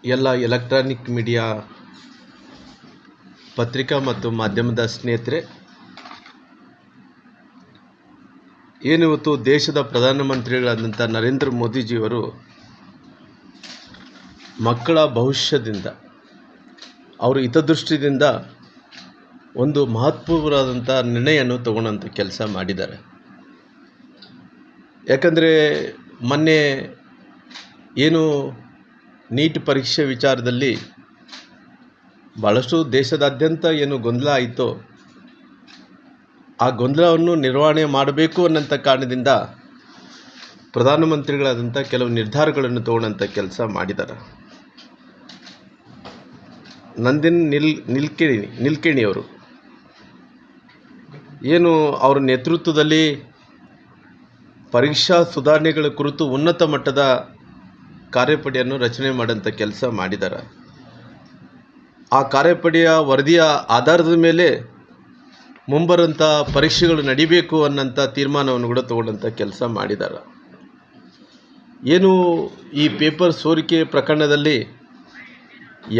ಎಲ್ಲ electronic media ಪತ್ರಿಕಾ ಮತ್ತು ಮಾಧ್ಯಮದ ಸ್ನೇಹಿತರೆ, ಏನಿವತ್ತು ದೇಶದ ಪ್ರಧಾನಮಂತ್ರಿಗಳಾದಂಥ ನರೇಂದ್ರ ಮೋದಿಜಿಯವರು ಮಕ್ಕಳ ಭವಿಷ್ಯದಿಂದ, ಅವರ ಹಿತದೃಷ್ಟಿಯಿಂದ ಒಂದು ಮಹತ್ವಪೂರ್ಣವಾದಂಥ ನಿರ್ಣಯವನ್ನು ತಗೊಳ್ಳೋಂಥ ಕೆಲಸ ಮಾಡಿದ್ದಾರೆ. ಯಾಕಂದರೆ ಮೊನ್ನೆ ಏನು ನೀಟ್ ಪರೀಕ್ಷೆ ವಿಚಾರದಲ್ಲಿ ಭಾಳಷ್ಟು ದೇಶದಾದ್ಯಂತ ಏನು ಗೊಂದಲ ಆಯಿತೋ, ಆ ಗೊಂದಲವನ್ನು ನಿರ್ವಹಣೆ ಮಾಡಬೇಕು ಅನ್ನೋಂಥ ಕಾರಣದಿಂದ ಪ್ರಧಾನಮಂತ್ರಿಗಳಾದಂಥ ಕೆಲವು ನಿರ್ಧಾರಗಳನ್ನು ತಗೊಳ್ಳೋಂಥ ಕೆಲಸ ಮಾಡಿದ್ದಾರೆ. ನಂದಿನ್ ನಿಲ್ಕೇಣಿಯವರು ಏನು ಅವರ ನೇತೃತ್ವದಲ್ಲಿ ಪರೀಕ್ಷಾ ಸುಧಾರಣೆಗಳ ಕುರಿತು ಉನ್ನತ ಮಟ್ಟದ ಕಾರ್ಯಪಡೆಯನ್ನು ರಚನೆ ಮಾಡೋಂಥ ಕೆಲಸ ಮಾಡಿದ್ದಾರೆ. ಆ ಕಾರ್ಯಪಡೆಯ ವರದಿಯ ಆಧಾರದ ಮೇಲೆ ಮುಂಬರುವಂಥ ಪರೀಕ್ಷೆಗಳು ನಡಿಬೇಕು ಅನ್ನೋಂಥ ತೀರ್ಮಾನವನ್ನು ಕೂಡ ತಗೊಳ್ಳೋಂಥ ಕೆಲಸ ಮಾಡಿದ್ದಾರೆ. ಏನು ಈ ಪೇಪರ್ ಸೋರಿಕೆ ಪ್ರಕರಣದಲ್ಲಿ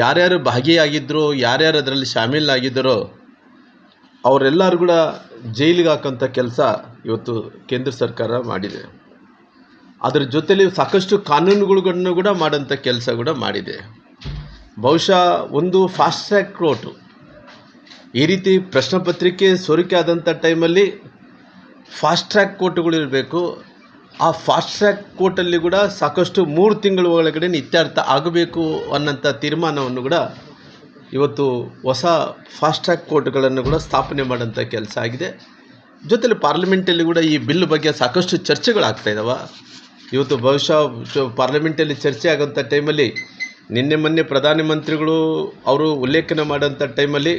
ಯಾರ್ಯಾರು ಭಾಗಿಯಾಗಿದ್ದರೋ, ಯಾರ್ಯಾರು ಅದರಲ್ಲಿ ಶಾಮೀಲಾಗಿದ್ದರೋ ಅವರೆಲ್ಲರೂ ಕೂಡ ಜೈಲಿಗೆ ಹಾಕೋಂಥ ಕೆಲಸ ಇವತ್ತು ಕೇಂದ್ರ ಸರ್ಕಾರ ಮಾಡಿದೆ. ಅದರ ಜೊತೆಲಿ ಸಾಕಷ್ಟು ಕಾನೂನುಗಳನ್ನು ಕೂಡ ಮಾಡೋಂಥ ಕೆಲಸ ಕೂಡ ಮಾಡಿದೆ. ಬಹುಶಃ ಒಂದು ಫಾಸ್ಟ್ ಟ್ರ್ಯಾಕ್ ಕೋರ್ಟು, ಈ ರೀತಿ ಪ್ರಶ್ನೆ ಪತ್ರಿಕೆ ಸೋರಿಕೆ ಆದಂಥ ಟೈಮಲ್ಲಿ ಫಾಸ್ಟ್ ಟ್ರ್ಯಾಕ್ ಕೋರ್ಟುಗಳಿರಬೇಕು. ಆ ಫಾಸ್ಟ್ ಟ್ರ್ಯಾಕ್ ಕೋರ್ಟಲ್ಲಿ ಕೂಡ ಸಾಕಷ್ಟು 3 ತಿಂಗಳ ಒಳಗಡೆ ಇತ್ಯರ್ಥ ಆಗಬೇಕು ಅನ್ನೋಂಥ ತೀರ್ಮಾನವನ್ನು ಕೂಡ ಇವತ್ತು ಹೊಸ ಫಾಸ್ಟ್ ಟ್ರ್ಯಾಕ್ ಕೋರ್ಟ್ಗಳನ್ನು ಕೂಡ ಸ್ಥಾಪನೆ ಮಾಡೋಂಥ ಕೆಲಸ ಆಗಿದೆ. ಜೊತೆಲಿ ಪಾರ್ಲಿಮೆಂಟಲ್ಲಿ ಕೂಡ ಈ ಬಿಲ್ ಬಗ್ಗೆ ಸಾಕಷ್ಟು ಚರ್ಚೆಗಳಾಗ್ತಾಯಿದ್ದಾವೆ. ಇವತ್ತು ಬಹುಶಃ ಪಾರ್ಲಿಮೆಂಟಲ್ಲಿ ಚರ್ಚೆ ಆಗೋಂಥ ಟೈಮಲ್ಲಿ ಮೊನ್ನೆ ಪ್ರಧಾನಮಂತ್ರಿಗಳು ಅವರು ಉಲ್ಲೇಖನ ಮಾಡೋಂಥ ಟೈಮಲ್ಲಿ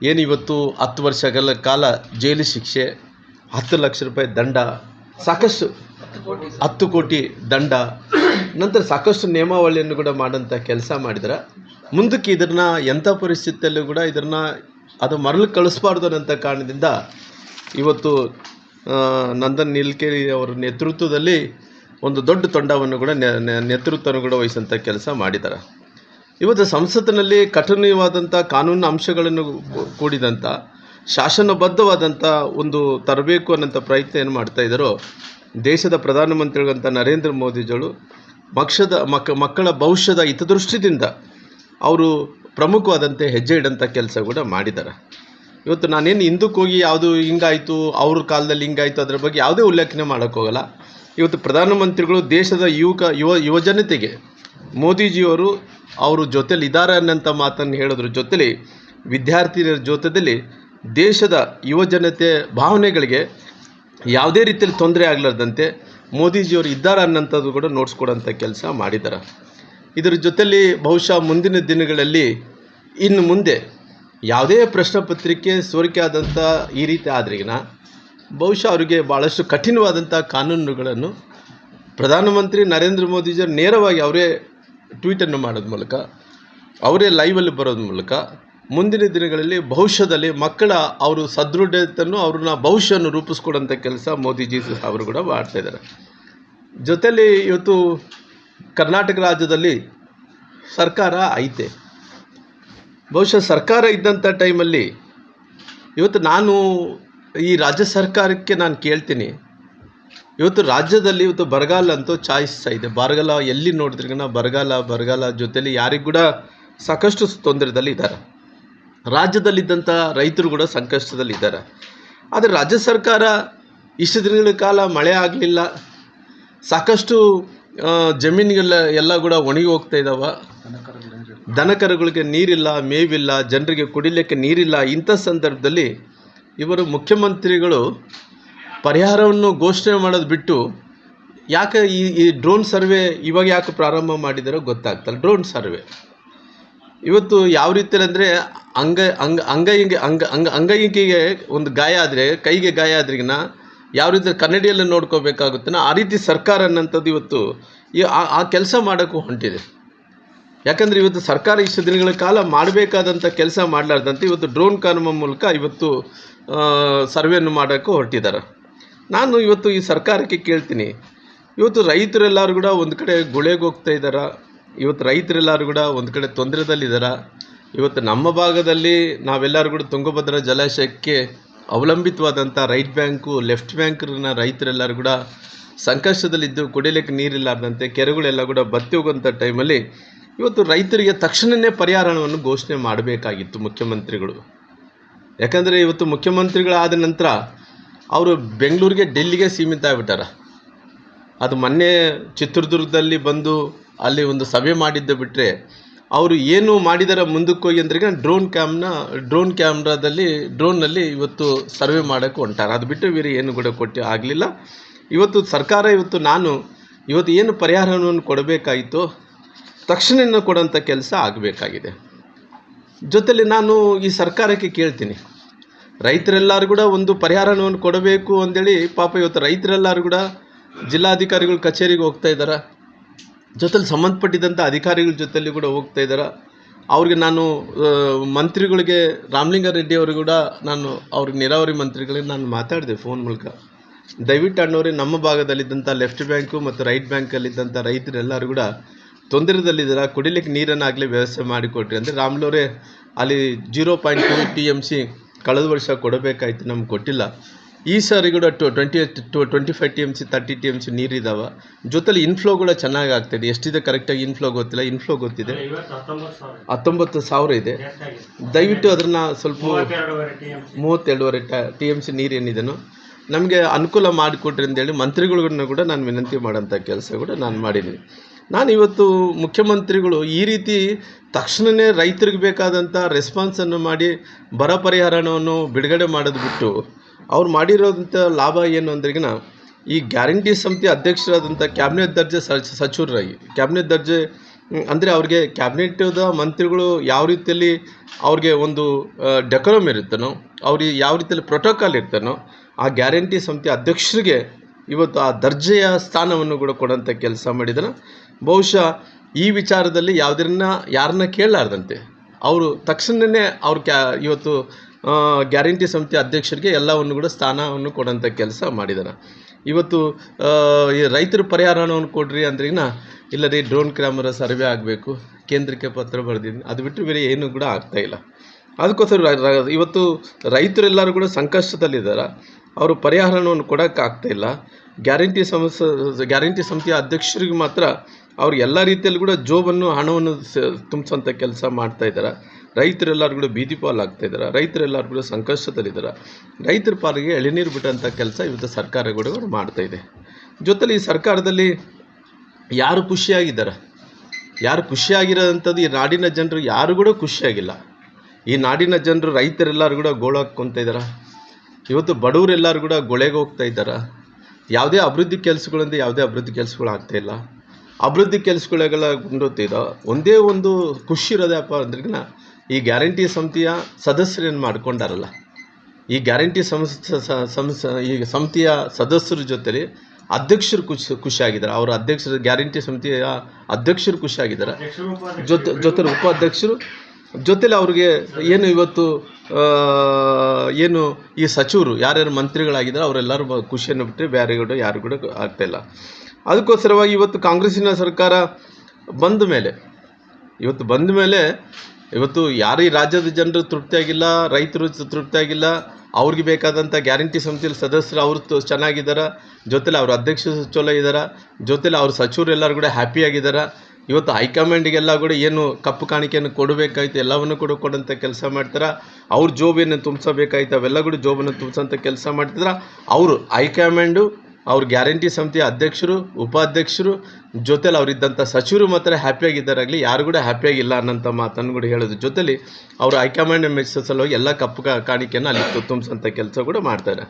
ಏನು ಇವತ್ತು 10 ವರ್ಷಗಳ ಕಾಲ ಜೈಲು ಶಿಕ್ಷೆ, 10 ಲಕ್ಷ ರೂಪಾಯಿ ದಂಡ, ಸಾಕಷ್ಟು 10 ಕೋಟಿ ದಂಡ, ನಂತರ ಸಾಕಷ್ಟು ನಿಯಮಾವಳಿಯನ್ನು ಕೂಡ ಮಾಡೋಂಥ ಕೆಲಸ ಮಾಡಿದ್ದಾರೆ. ಮುಂದಕ್ಕೆ ಇದನ್ನು ಎಂಥ ಪರಿಸ್ಥಿತಿಯಲ್ಲೂ ಕೂಡ ಅದು ಮರಳು ಕಳಿಸ್ಬಾರ್ದು ಅನ್ನೋಂಥ ಕಾರಣದಿಂದ ಇವತ್ತು ನಂದನ್ ನಿಲ್ಕೇಣಿ ಅವರ ನೇತೃತ್ವದಲ್ಲಿ ಒಂದು ದೊಡ್ಡ ತಂಡವನ್ನು ಕೂಡ ನೇತೃತ್ವವನ್ನು ಕೂಡ ವಹಿಸೋಂಥ ಕೆಲಸ ಮಾಡಿದ್ದಾರೆ. ಇವತ್ತು ಸಂಸತ್ತಿನಲ್ಲಿ ಕಠಿಣವಾದಂಥ ಕಾನೂನು ಅಂಶಗಳನ್ನು ಕೂಡಿದಂಥ ಶಾಸನಬದ್ಧವಾದಂಥ ಒಂದು ತರಬೇಕು ಅನ್ನೋಂಥ ಪ್ರಯತ್ನ ಏನು ಮಾಡ್ತಾಯಿದ್ದಾರೋ ದೇಶದ ಪ್ರಧಾನಮಂತ್ರಿಗಳಂಥ ನರೇಂದ್ರ ಮೋದಿಜಿಗಳು ಮಕ್ಕಳ ಭವಿಷ್ಯದ ಹಿತದೃಷ್ಟಿಯಿಂದ ಅವರು ಪ್ರಮುಖವಾದಂತೆ ಹೆಜ್ಜೆ ಇಡೋಂಥ ಕೆಲಸ ಕೂಡ ಮಾಡಿದ್ದಾರೆ. ಇವತ್ತು ನಾನೇನು ಹಿಂದಕ್ಕೆ ಹೋಗಿ ಯಾವುದು ಹಿಂಗಾಯಿತು, ಅವ್ರ ಕಾಲದಲ್ಲಿ ಹಿಂಗಾಯಿತು ಅದರ ಬಗ್ಗೆ ಯಾವುದೇ ಉಲ್ಲೇಖನೆ ಮಾಡೋಕ್ಕೋಗಲ್ಲ. ಇವತ್ತು ಪ್ರಧಾನಮಂತ್ರಿಗಳು ದೇಶದ ಯುವಜನತೆಗೆ ಮೋದಿಜಿಯವರು ಅವರು ಜೊತೆಲಿ ಇದ್ದಾರೆ ಅನ್ನೋಂಥ ಮಾತನ್ನು ಹೇಳೋದ್ರ ಜೊತೆಲಿ ವಿದ್ಯಾರ್ಥಿಗಳ ಜೊತೆಯಲ್ಲಿ ದೇಶದ ಯುವಜನತೆ ಭಾವನೆಗಳಿಗೆ ಯಾವುದೇ ರೀತಿಯಲ್ಲಿ ತೊಂದರೆ ಆಗಲಾರ್ದಂತೆ ಮೋದಿಜಿಯವರು ಇದ್ದಾರೆ ಅನ್ನೋಂಥದ್ದು ಕೂಡ ನೋಡಿಸ್ಕೊಡೋಂಥ ಕೆಲಸ ಮಾಡಿದ್ದಾರೆ. ಇದರ ಜೊತೆಯಲ್ಲಿ ಬಹುಶಃ ಮುಂದಿನ ದಿನಗಳಲ್ಲಿ ಇನ್ನು ಮುಂದೆ ಯಾವುದೇ ಪ್ರಶ್ನೆ ಪತ್ರಿಕೆ ಸೋರಿಕೆ ಆದಂಥ ಈ ರೀತಿ ಆದ್ರಿಗಿನ ಬಹುಶಃ ಅವರಿಗೆ ಭಾಳಷ್ಟು ಕಠಿಣವಾದಂಥ ಕಾನೂನುಗಳನ್ನು ಪ್ರಧಾನಮಂತ್ರಿ ನರೇಂದ್ರ ಮೋದಿಜಿಯವರು ನೇರವಾಗಿ ಅವರೇ ಟ್ವೀಟನ್ನು ಮಾಡೋದ್ರ ಮೂಲಕ, ಅವರೇ ಲೈವಲ್ಲಿ ಬರೋದ್ರ ಮೂಲಕ ಮುಂದಿನ ದಿನಗಳಲ್ಲಿ ಭವಿಷ್ಯದಲ್ಲಿ ಮಕ್ಕಳ ಅವರು ಸದೃಢತೆಯನ್ನು ಅವ್ರನ್ನ ಭವಿಷ್ಯವನ್ನು ರೂಪಿಸ್ಕೊಡೋಂಥ ಕೆಲಸ ಮೋದಿಜಿ ಅವರು ಕೂಡ ಮಾಡ್ತಾಯಿದ್ದಾರೆ. ಜೊತೆಯಲ್ಲಿ ಇವತ್ತು ಕರ್ನಾಟಕ ರಾಜ್ಯದಲ್ಲಿ ಸರ್ಕಾರ ಐತೆ. ಬಹುಶಃ ಸರ್ಕಾರ ಇದ್ದಂಥ ಟೈಮಲ್ಲಿ ಇವತ್ತು ನಾನು ಈ ರಾಜ್ಯ ಸರ್ಕಾರಕ್ಕೆ ನಾನು ಕೇಳ್ತೀನಿ, ಇವತ್ತು ರಾಜ್ಯದಲ್ಲಿ ಇವತ್ತು ಬರಗಾಲ ಅಂತೂ ಚಾಯಿಸ್ತಾ ಇದೆ. ಬರಗಾಲ ಎಲ್ಲಿ ನೋಡಿದ್ರಿಗನ ಬರಗಾಲ ಜೊತೆಲಿ ಯಾರಿಗೂ ಕೂಡ ಸಾಕಷ್ಟು ತೊಂದರೆದಲ್ಲಿ ಇದ್ದಾರೆ. ರಾಜ್ಯದಲ್ಲಿದ್ದಂಥ ರೈತರು ಕೂಡ ಸಂಕಷ್ಟದಲ್ಲಿದ್ದಾರೆ. ಆದರೆ ರಾಜ್ಯ ಸರ್ಕಾರ ಇಷ್ಟು ದಿನಗಳ ಕಾಲ ಮಳೆ ಆಗಲಿಲ್ಲ, ಸಾಕಷ್ಟು ಜಮೀನುಗಳ ಕೂಡ ಒಣಗಿ ಹೋಗ್ತಾ ಇದ್ದಾವೆ, ದನಕರುಗಳಿಗೆ ನೀರಿಲ್ಲ, ಮೇವಿಲ್ಲ, ಜನರಿಗೆ ಕುಡಿಲಿಕ್ಕೆ ನೀರಿಲ್ಲ. ಇಂಥ ಸಂದರ್ಭದಲ್ಲಿ ಇವರು ಮುಖ್ಯಮಂತ್ರಿಗಳು ಪರಿಹಾರವನ್ನು ಘೋಷಣೆ ಮಾಡೋದು ಬಿಟ್ಟು ಯಾಕೆ ಈ ಡ್ರೋನ್ ಸರ್ವೆ ಇವಾಗ ಯಾಕೆ ಪ್ರಾರಂಭ ಮಾಡಿದಾರೋ ಗೊತ್ತಾಗ್ತಲ್ಲ. ಡ್ರೋನ್ ಸರ್ವೆ ಇವತ್ತು ಯಾವ ರೀತಿಯಲ್ಲಿ ಅಂದರೆ ಅಂಗೈಗೆ ಒಂದು ಗಾಯ ಆದರೆ, ಕೈಗೆ ಗಾಯ ಆದ್ರಿಗಿನ ಯಾವ ರೀತಿ ಕನ್ನಡಿಯಲ್ಲಿ ನೋಡ್ಕೋಬೇಕಾಗುತ್ತೆ, ಆ ರೀತಿ ಸರ್ಕಾರ ಅನ್ನೋಂಥದ್ದು ಇವತ್ತು ಆ ಕೆಲಸ ಮಾಡೋಕ್ಕೂ ಹೊಂಟಿದೆ. ಯಾಕಂದರೆ ಇವತ್ತು ಸರ್ಕಾರ ಇಷ್ಟು ದಿನಗಳ ಕಾಲ ಮಾಡಬೇಕಾದಂಥ ಕೆಲಸ ಮಾಡಲಾರ್ದಂತೆ ಇವತ್ತು ಡ್ರೋನ್ ಕಾನೂನು ಮೂಲಕ ಇವತ್ತು ಸರ್ವೆಯನ್ನು ಮಾಡೋಕ್ಕೂ ಹೊರಟಿದ್ದಾರೆ. ನಾನು ಇವತ್ತು ಈ ಸರ್ಕಾರಕ್ಕೆ ಕೇಳ್ತೀನಿ, ಇವತ್ತು ರೈತರೆಲ್ಲರೂ ಕೂಡ ಒಂದು ಕಡೆ ಗುಳೆಗೆ ಹೋಗ್ತಾ ಇದ್ದಾರೆ, ಇವತ್ತು ರೈತರೆಲ್ಲರೂ ಕೂಡ ಒಂದು ಕಡೆ ತೊಂದರೆದಲ್ಲಿದ್ದಾರೆ. ಇವತ್ತು ನಮ್ಮ ಭಾಗದಲ್ಲಿ ನಾವೆಲ್ಲರೂ ಕೂಡ ತುಂಗಭದ್ರಾ ಜಲಾಶಯಕ್ಕೆ ಅವಲಂಬಿತವಾದಂಥ ರೈಟ್ ಬ್ಯಾಂಕು ಲೆಫ್ಟ್ ಬ್ಯಾಂಕ್ನ ರೈತರೆಲ್ಲರೂ ಕೂಡ ಸಂಕಷ್ಟದಲ್ಲಿದ್ದು ಕುಡಿಯಲಿಕ್ಕೆ ನೀರಿಲ್ಲಾರ್ದಂತೆ ಕೆರೆಗಳೆಲ್ಲ ಕೂಡ ಬತ್ತಿ ಹೋಗುವಂಥ ಟೈಮಲ್ಲಿ ಇವತ್ತು ರೈತರಿಗೆ ತಕ್ಷಣವೇ ಪರಿಹಾರವನ್ನು ಘೋಷಣೆ ಮಾಡಬೇಕಾಗಿತ್ತು ಮುಖ್ಯಮಂತ್ರಿಗಳು. ಯಾಕಂದರೆ ಇವತ್ತು ಮುಖ್ಯಮಂತ್ರಿಗಳಾದ ನಂತರ ಅವರು ಬೆಂಗಳೂರಿಗೆ ಡೆಲ್ಲಿಗೆ ಸೀಮಿತ ಆಗಿಬಿಟ್ಟಾರ. ಅದು ಮೊನ್ನೆ ಚಿತ್ರದುರ್ಗದಲ್ಲಿ ಬಂದು ಅಲ್ಲಿ ಒಂದು ಸಭೆ ಮಾಡಿದ್ದ ಬಿಟ್ಟರೆ ಅವರು ಏನು ಮಾಡಿದಾರ ಮುಂದಕ್ಕೆ ಹೋಗಿ ಅಂದ್ರೆ ಡ್ರೋನ್ ಕ್ಯಾಮ್ರಾದಲ್ಲಿ ಇವತ್ತು ಸರ್ವೆ ಮಾಡೋಕ್ಕೆ ಹೊಂಟಾರ. ಅದು ಬಿಟ್ಟು ಬೇರೆ ಏನು ಕೂಡ ಕೊಟ್ಟು ಆಗಲಿಲ್ಲ. ಇವತ್ತು ಸರ್ಕಾರ ಇವತ್ತು ಏನು ಪರಿಹಾರವನ್ನು ಕೊಡಬೇಕಾಯಿತು ತಕ್ಷಣ ಕೊಡೋಂಥ ಕೆಲಸ ಆಗಬೇಕಾಗಿದೆ. ಜೊತೆಲಿ ನಾನು ಈ ಸರ್ಕಾರಕ್ಕೆ ಕೇಳ್ತೀನಿ, ರೈತರೆಲ್ಲರೂ ಕೂಡ ಒಂದು ಪರಿಹಾರವನ್ನು ಕೊಡಬೇಕು ಅಂದೇಳಿ ಪಾಪ ಇವತ್ತು ರೈತರೆಲ್ಲರೂ ಕೂಡ ಜಿಲ್ಲಾಧಿಕಾರಿಗಳ ಕಚೇರಿಗೆ ಹೋಗ್ತಾ ಇದ್ದಾರೆ, ಜೊತೆಲಿ ಸಂಬಂಧಪಟ್ಟಿದ್ದಂಥ ಅಧಿಕಾರಿಗಳ ಜೊತೆಲಿ ಕೂಡ ಹೋಗ್ತಾ ಇದ್ದಾರೆ. ಅವ್ರಿಗೆ ನಾನು ಮಂತ್ರಿಗಳಿಗೆ ರಾಮಲಿಂಗಾರೆಡ್ಡಿ ಅವ್ರಿಗೆ ಕೂಡ ಅವ್ರಿಗೆ ನೀರಾವರಿ ಮಂತ್ರಿಗಳಿಗೆ ನಾನು ಮಾತಾಡಿದೆ ಫೋನ್ ಮೂಲಕ. ದಯವಿಟ್ಟು ಅಣ್ಣವ್ರೆ, ನಮ್ಮ ಭಾಗದಲ್ಲಿದ್ದಂಥ ಲೆಫ್ಟ್ ಬ್ಯಾಂಕು ಮತ್ತು ರೈಟ್ ಬ್ಯಾಂಕಲ್ಲಿದ್ದಂಥ ರೈತರೆಲ್ಲರೂ ಕೂಡ ತೊಂದರೆದಲ್ಲಿದ್ದಾರೆ, ಕುಡಿಲಿಕ್ಕೆ ನೀರನ್ನಾಗಲಿ ವ್ಯವಸ್ಥೆ ಮಾಡಿಕೊಟ್ರಿ ಅಂದರೆ ರಾಮ್ಲವರೇ ಅಲ್ಲಿ 0.2 TMC ಕಳೆದ ವರ್ಷ ಕೊಡಬೇಕಾಯ್ತು, ನಮ್ಗೆ ಕೊಟ್ಟಿಲ್ಲ. ಈ ಸಾರಿ ಕೂಡ 25 TMC 30 TMC ನೀರಿದ್ದಾವೆ. ಜೊತೆಲಿ ಇನ್ಫ್ಲೋ ಕೂಡ ಚೆನ್ನಾಗಿ ಆಗ್ತಾಯಿದೆ. ಎಷ್ಟಿದೆ ಕರೆಕ್ಟಾಗಿ ಇನ್ಫ್ಲೋ ಗೊತ್ತಿಲ್ಲ, ಇನ್ಫ್ಲೋ ಗೊತ್ತಿದೆ 19,000 ಇದೆ. ದಯವಿಟ್ಟು ಅದನ್ನು ಸ್ವಲ್ಪ 32.5 TMC ನೀರೇನಿದೆನೋ ನಮಗೆ ಅನುಕೂಲ ಮಾಡಿಕೊಟ್ರಿ ಅಂತೇಳಿ ಮಂತ್ರಿಗಳಿಗೂ ಕೂಡ ನಾನು ವಿನಂತಿ ಮಾಡೋಂಥ ಕೆಲಸ ಕೂಡ ನಾನು ಮಾಡಿದ್ದೀನಿ. ನಾನು ಇವತ್ತು ಮುಖ್ಯಮಂತ್ರಿಗಳು ಈ ರೀತಿ ತಕ್ಷಣವೇ ರೈತರಿಗೆ ಬೇಕಾದಂಥ ರೆಸ್ಪಾನ್ಸನ್ನು ಮಾಡಿ ಬರ ಪರಿಹಾರವನ್ನು ಬಿಡುಗಡೆ ಮಾಡೋದು ಬಿಟ್ಟು ಅವ್ರು ಮಾಡಿರೋದಂಥ ಲಾಭ ಏನು ಅಂದ್ರಿಗಿನ ಈ ಗ್ಯಾರಂಟಿ ಸಮಿತಿ ಅಧ್ಯಕ್ಷರಾದಂಥ ಕ್ಯಾಬಿನೆಟ್ ದರ್ಜೆ ಸಚಿವರಾಗಿ ಕ್ಯಾಬಿನೆಟ್ ದರ್ಜೆ ಅಂದರೆ ಅವ್ರಿಗೆ ಕ್ಯಾಬಿನೆಟ್ದ ಮಂತ್ರಿಗಳು ಯಾವ ರೀತಿಯಲ್ಲಿ ಅವ್ರಿಗೆ ಒಂದು ಡೆಕೋರಮ್ ಇರುತ್ತನೋ, ಅವ್ರಿಗೆ ಯಾವ ರೀತಿಯಲ್ಲಿ ಪ್ರೋಟೋಕಾಲ್ ಇರ್ತಾನೋ ಆ ಗ್ಯಾರಂಟಿ ಸಮಿತಿ ಅಧ್ಯಕ್ಷರಿಗೆ ಇವತ್ತು ಆ ದರ್ಜೆಯ ಸ್ಥಾನವನ್ನು ಕೂಡ ಕೊಡೋಂಥ ಕೆಲಸ ಮಾಡಿದಾರೆ. ಬಹುಶಃ ಈ ವಿಚಾರದಲ್ಲಿ ಯಾರನ್ನ ಕೇಳಲಾರ್ದಂತೆ ಅವರು ತಕ್ಷಣವೇ ಇವತ್ತು ಗ್ಯಾರಂಟಿ ಸಮಿತಿ ಅಧ್ಯಕ್ಷರಿಗೆ ಎಲ್ಲವನ್ನು ಕೂಡ ಸ್ಥಾನವನ್ನು ಕೊಡೋಂಥ ಕೆಲಸ ಮಾಡಿದಾರೆ. ಇವತ್ತು ಈ ರೈತರ ಪರಿಹಾರವನ್ನು ಕೊಡ್ರಿ ಅಂದ್ರಿಗಿನ ಇಲ್ಲ ರೀ ಡ್ರೋನ್ ಕ್ಯಾಮರಾ ಸರ್ವೆ ಆಗಬೇಕು, ಕೇಂದ್ರಕ್ಕೆ ಪತ್ರ ಬರೆದಿದ್ದೀನಿ, ಅದು ಬಿಟ್ಟು ಬೇರೆ ಏನೂ ಕೂಡ ಆಗ್ತಾಯಿಲ್ಲ. ಅದಕ್ಕೋಸ್ಕರ ಇವತ್ತು ರೈತರೆಲ್ಲರೂ ಕೂಡ ಸಂಕಷ್ಟದಲ್ಲಿದ್ದಾರೆ, ಅವರು ಪರಿಹಾರವನ್ನು ಕೊಡೋಕ್ಕಾಗ್ತಾಯಿಲ್ಲ. ಗ್ಯಾರಂಟಿ ಸಮಿತಿಯ ಅಧ್ಯಕ್ಷರಿಗೆ ಮಾತ್ರ ಅವ್ರು ಎಲ್ಲ ರೀತಿಯಲ್ಲೂ ಕೂಡ ಹಣವನ್ನು ತುಂಬಿಸೋಂಥ ಕೆಲಸ ಮಾಡ್ತಾಯಿದ್ದಾರೆ. ರೈತರೆಲ್ಲರೂ ಕೂಡ ಬೀದಿ ಪಾಲಾಗ್ತಾಯಿದ್ದಾರೆ, ರೈತರೆಲ್ಲರೂ ಕೂಡ ಸಂಕಷ್ಟದಲ್ಲಿದ್ದಾರೆ. ರೈತರ ಪಾಲಿಗೆ ಎಳೆನೀರು ಬಿಟ್ಟಂಥ ಕೆಲಸ ಇವತ್ತು ಸರ್ಕಾರ ಕೂಡ ಮಾಡ್ತಾಯಿದೆ. ಜೊತೆಲಿ ಈ ಸರ್ಕಾರದಲ್ಲಿ ಯಾರು ಖುಷಿಯಾಗಿರೋಂಥದ್ದು ಈ ನಾಡಿನ ಜನರು ಯಾರು ಕೂಡ ಖುಷಿಯಾಗಿಲ್ಲ. ಈ ನಾಡಿನ ಜನರು ರೈತರೆಲ್ಲರೂ ಕೂಡ ಗೋಳಾಕ್ಕೊತಾ ಇದ್ದಾರೆ. ಇವತ್ತು ಬಡವರೆಲ್ಲರೂ ಕೂಡ ಗೊಳೆಗೆ ಹೋಗ್ತಾ ಇದ್ದಾರೆ. ಯಾವುದೇ ಅಭಿವೃದ್ಧಿ ಕೆಲಸಗಳು ಆಗ್ತಾಯಿಲ್ಲ. ಅಭಿವೃದ್ಧಿ ಕೆಲಸಗಳೆಲ್ಲ ಗುಂಡೋಗ್ತಿದ್ದೋ ಒಂದೇ ಒಂದು ಖುಷಿ ಇರೋದಪ್ಪ ಅಂದ್ರಿಗಿನ ಈ ಗ್ಯಾರಂಟಿ ಸಮಿತಿಯ ಸದಸ್ಯರೇನು ಮಾಡ್ಕೊಂಡಾರಲ್ಲ, ಈ ಗ್ಯಾರಂಟಿ ಸಮಿತಿಯ ಸದಸ್ಯರ ಜೊತೆಲಿ ಅಧ್ಯಕ್ಷರು ಖುಷಿಯಾಗಿದ್ದಾರೆ. ಅವರ ಗ್ಯಾರಂಟಿ ಸಮಿತಿಯ ಅಧ್ಯಕ್ಷರು ಖುಷಿಯಾಗಿದ್ದಾರೆ, ಜೊತೆ ಉಪಾಧ್ಯಕ್ಷರು ಜೊತೆಲಿ ಅವ್ರಿಗೆ ಏನು ಇವತ್ತು ಏನು ಈ ಸಚಿವರು ಯಾರ್ಯಾರು ಮಂತ್ರಿಗಳಾಗಿದ್ದಾರೆ ಅವರೆಲ್ಲರೂ ಖುಷಿಯನ್ನು ಬಿಟ್ಟರೆ ಬೇರೆ ಕೂಡ ಯಾರು ಕೂಡ ಆಗ್ತಾಯಿಲ್ಲ. ಅದಕ್ಕೋಸ್ಕರವಾಗಿ ಇವತ್ತು ಕಾಂಗ್ರೆಸ್ಸಿನ ಸರ್ಕಾರ ಬಂದ ಮೇಲೆ ಇವತ್ತು ಯಾರು ಈ ರಾಜ್ಯದ ಜನರು ತೃಪ್ತಿಯಾಗಿಲ್ಲ, ರೈತರು ತೃಪ್ತಿಯಾಗಿಲ್ಲ. ಅವ್ರಿಗೆ ಬೇಕಾದಂಥ ಗ್ಯಾರಂಟಿ ಸಮಿತಿಯಲ್ಲಿ ಸದಸ್ಯರು ಅವರು ಚೆನ್ನಾಗಿದ್ದಾರೆ, ಜೊತೆಲಿ ಅವ್ರ ಅಧ್ಯಕ್ಷರು ಚಲೋ ಇದ್ದಾರೆ, ಜೊತೆಲಿ ಅವ್ರ ಸಚಿವರು ಎಲ್ಲರೂ ಕೂಡ ಹ್ಯಾಪಿಯಾಗಿದ್ದಾರೆ. ಇವತ್ತು ಹೈಕಮಾಂಡಿಗೆಲ್ಲ ಕೂಡ ಏನು ಕಪ್ಪು ಕಾಣಿಕೆಯನ್ನು ಕೊಡಬೇಕಾಯ್ತು ಎಲ್ಲವನ್ನು ಕೂಡ ಕೊಡೋಂಥ ಕೆಲಸ ಮಾಡ್ತಾರೆ. ಅವ್ರ ಜೋಬನ್ನು ತುಂಬಿಸಬೇಕಾಯ್ತು ಅವೆಲ್ಲ ಕೂಡ ಜೋಬನ್ನು ತುಂಬಿಸೋಂಥ ಕೆಲಸ ಮಾಡ್ತಿದ್ರೆ ಅವರು ಹೈಕಮಾಂಡು ಅವ್ರ ಗ್ಯಾರಂಟಿ ಸಮಿತಿಯ ಅಧ್ಯಕ್ಷರು ಉಪಾಧ್ಯಕ್ಷರು ಜೊತೆಲಿ ಅವರಿದ್ದಂಥ ಸಚಿವರು ಮಾತ್ರ ಹ್ಯಾಪಿಯಾಗಿದ್ದಾರಾಗಲಿ ಯಾರು ಕೂಡ ಹ್ಯಾಪಿಯಾಗಿಲ್ಲ ಅನ್ನೋಂಥ ಮಾತನ್ನು ಕೂಡ ಹೇಳೋದು. ಜೊತೆಲಿ ಅವರು ಹೈಕಮಾಂಡ್ ಮೆಸೇಜ್ ಸಲುವಾಗಿ ಎಲ್ಲ ಕಪ್ಪು ಕಾಣಿಕೆಯನ್ನು ಅಲ್ಲಿ ತುಂಬಿಸೋಂಥ ಕೆಲಸ ಕೂಡ ಮಾಡ್ತಾರೆ.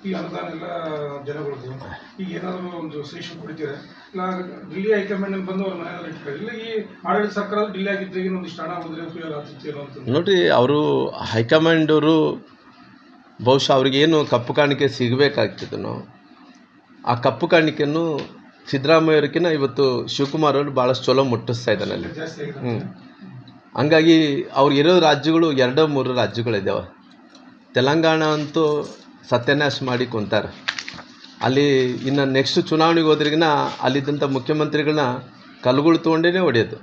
ಈ ಅನುದಾನ ಎಲ್ಲ ಜನಗಳದ್ದು ಈಗ ಏನಾದರೂ ಒಂದು ಸಜೆಷನ್ ಕೊಡ್ತೀರಾ ಇಲ್ಲ ಡಿಲ್ಲಿ ಹೈಕಮಾಂಡ್ ಬಂದು ಅವ್ರ ಮನೆಯಲ್ಲಿ ಇಟ್ಕೊಳ್ಳಿ, ಇಲ್ಲ ಈ ಆಡಳಿತ ಸರ್ಕಾರ ಡಿಲ್ಲಿ ಆಗಿದ್ದಾಗ ಒಂದಿಷ್ಟು ಹಣ ಹೋದ್ರೆ ಉಪಯೋಗ ಆಗ್ತಿತ್ತು ಅಂತ ನೋಡ್ರಿ. ಅವರು ಹೈಕಮಾಂಡವರು ಬಹುಶಃ ಅವ್ರಿಗೇನು ಕಪ್ಪು ಕಾಣಿಕೆ ಸಿಗಬೇಕಾಗ್ತಿದ್ದನೋ ಆ ಕಪ್ಪು ಕಾಣಿಕೆಯನ್ನು ಸಿದ್ದರಾಮಯ್ಯವ್ರಿಗಿಂತ ಇವತ್ತು ಶಿವಕುಮಾರ್ ಅವರು ಭಾಳಷ್ಟು ಚಲೋ ಮುಟ್ಟಿಸ್ತಾ ಇದ್ದಾನೆ ಅಲ್ಲಿ. ಹಂಗಾಗಿ ಅವ್ರು ಇರೋ ರಾಜ್ಯಗಳು 2-3 ರಾಜ್ಯಗಳಿದ್ದಾವೆ. ತೆಲಂಗಾಣ ಅಂತೂ ಸತ್ಯನಾಶ ಮಾಡಿ ಕುಂತಾರೆ. ಅಲ್ಲಿ ಇನ್ನು ನೆಕ್ಸ್ಟ್ ಚುನಾವಣೆಗೆ ಹೋದ್ರಿಗಿನ ಅಲ್ಲಿದ್ದಂಥ ಮುಖ್ಯಮಂತ್ರಿಗಳನ್ನ ಕಲ್ಲುಗಳು ತೊಗೊಂಡೇ ಹೊಡೆಯೋದು.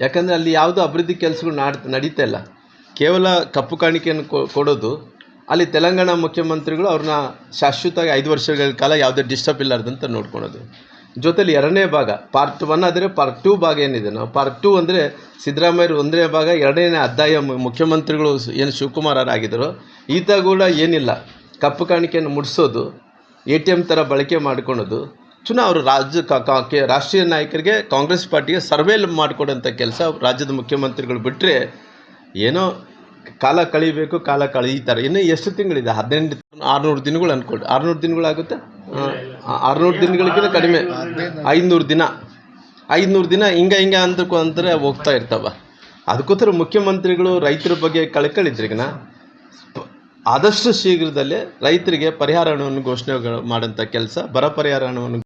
ಯಾಕಂದರೆ ಅಲ್ಲಿ ಯಾವುದೂ ಅಭಿವೃದ್ಧಿ ಕೆಲಸಗಳು ನಡೀತಾ ಇಲ್ಲ. ಕೇವಲ ಕಪ್ಪು ಕಾಣಿಕೆಯನ್ನು ಕೊಡೋದು. ಅಲ್ಲಿ ತೆಲಂಗಾಣ ಮುಖ್ಯಮಂತ್ರಿಗಳು ಅವ್ರನ್ನ ಶಾಶ್ವತವಾಗಿ 5 ವರ್ಷಗಳ ಕಾಲ ಯಾವುದೇ ಡಿಸ್ಟರ್ಬ್ ಇಲ್ಲಾರ್ದಂತ ನೋಡ್ಕೊಳೋದು. ಜೊತೆಲಿ 2ನೇ ಭಾಗ ಪಾರ್ಟ್ 1 ಆದರೆ ಪಾರ್ಟ್ 2 ಭಾಗ ಏನಿದೆ, ನಾವು ಪಾರ್ಟ್ 2 ಅಂದರೆ ಸಿದ್ದರಾಮಯ್ಯರು 1ನೇ ಭಾಗ 2ನೇ ಅಧ್ಯಾಯ ಮುಖ್ಯಮಂತ್ರಿಗಳು ಏನು ಶಿವಕುಮಾರ್ ಆಗಿದ್ದರು ಈತ ಕೂಡ ಏನಿಲ್ಲ, ಕಪ್ಪು ಕಾಣಿಕೆಯನ್ನು ಮುಡಿಸೋದು, ATM ಥರ ಬಳಕೆ ಮಾಡ್ಕೊಳೋದು, ಅವರು ರಾಷ್ಟ್ರೀಯ ನಾಯಕರಿಗೆ ಕಾಂಗ್ರೆಸ್ ಪಾರ್ಟಿಗೆ ಸರ್ವೇಲ್ ಮಾಡಿಕೊಡೋಂಥ ಕೆಲಸ ರಾಜ್ಯದ ಮುಖ್ಯಮಂತ್ರಿಗಳು ಬಿಟ್ಟರೆ ಏನೋ ಕಾಲ ಕಳೀಬೇಕು, ಕಾಲ ಕಳೀತಾರೆ. ಇನ್ನು ಎಷ್ಟು ತಿಂಗಳಿದೆ? 600 ದಿನಗಳು ಅಂದ್ಕೊಳ್ರಿ. 600 ದಿನಗಳಾಗುತ್ತೆ, 600 ದಿನಗಳಿಗಿಂತ ಕಡಿಮೆ, 500 ದಿನ 500 ದಿನ ಹಿಂಗೆ ಅಂತಾರೆ ಹೋಗ್ತಾ ಇರ್ತಾವ. ಅದಕ್ಕೋಸ್ಕರ ಮುಖ್ಯಮಂತ್ರಿಗಳು ರೈತರ ಬಗ್ಗೆ ಕಳ್ಕಳಿದ್ರಿಗನ ಆದಷ್ಟು ಶೀಘ್ರದಲ್ಲೇ ರೈತರಿಗೆ ಪರಿಹಾರ ಹಣವನ್ನು ಘೋಷಣೆ ಮಾಡೋಂಥ ಕೆಲಸ, ಬರ ಪರಿಹಾರ ಹಣವನ್ನು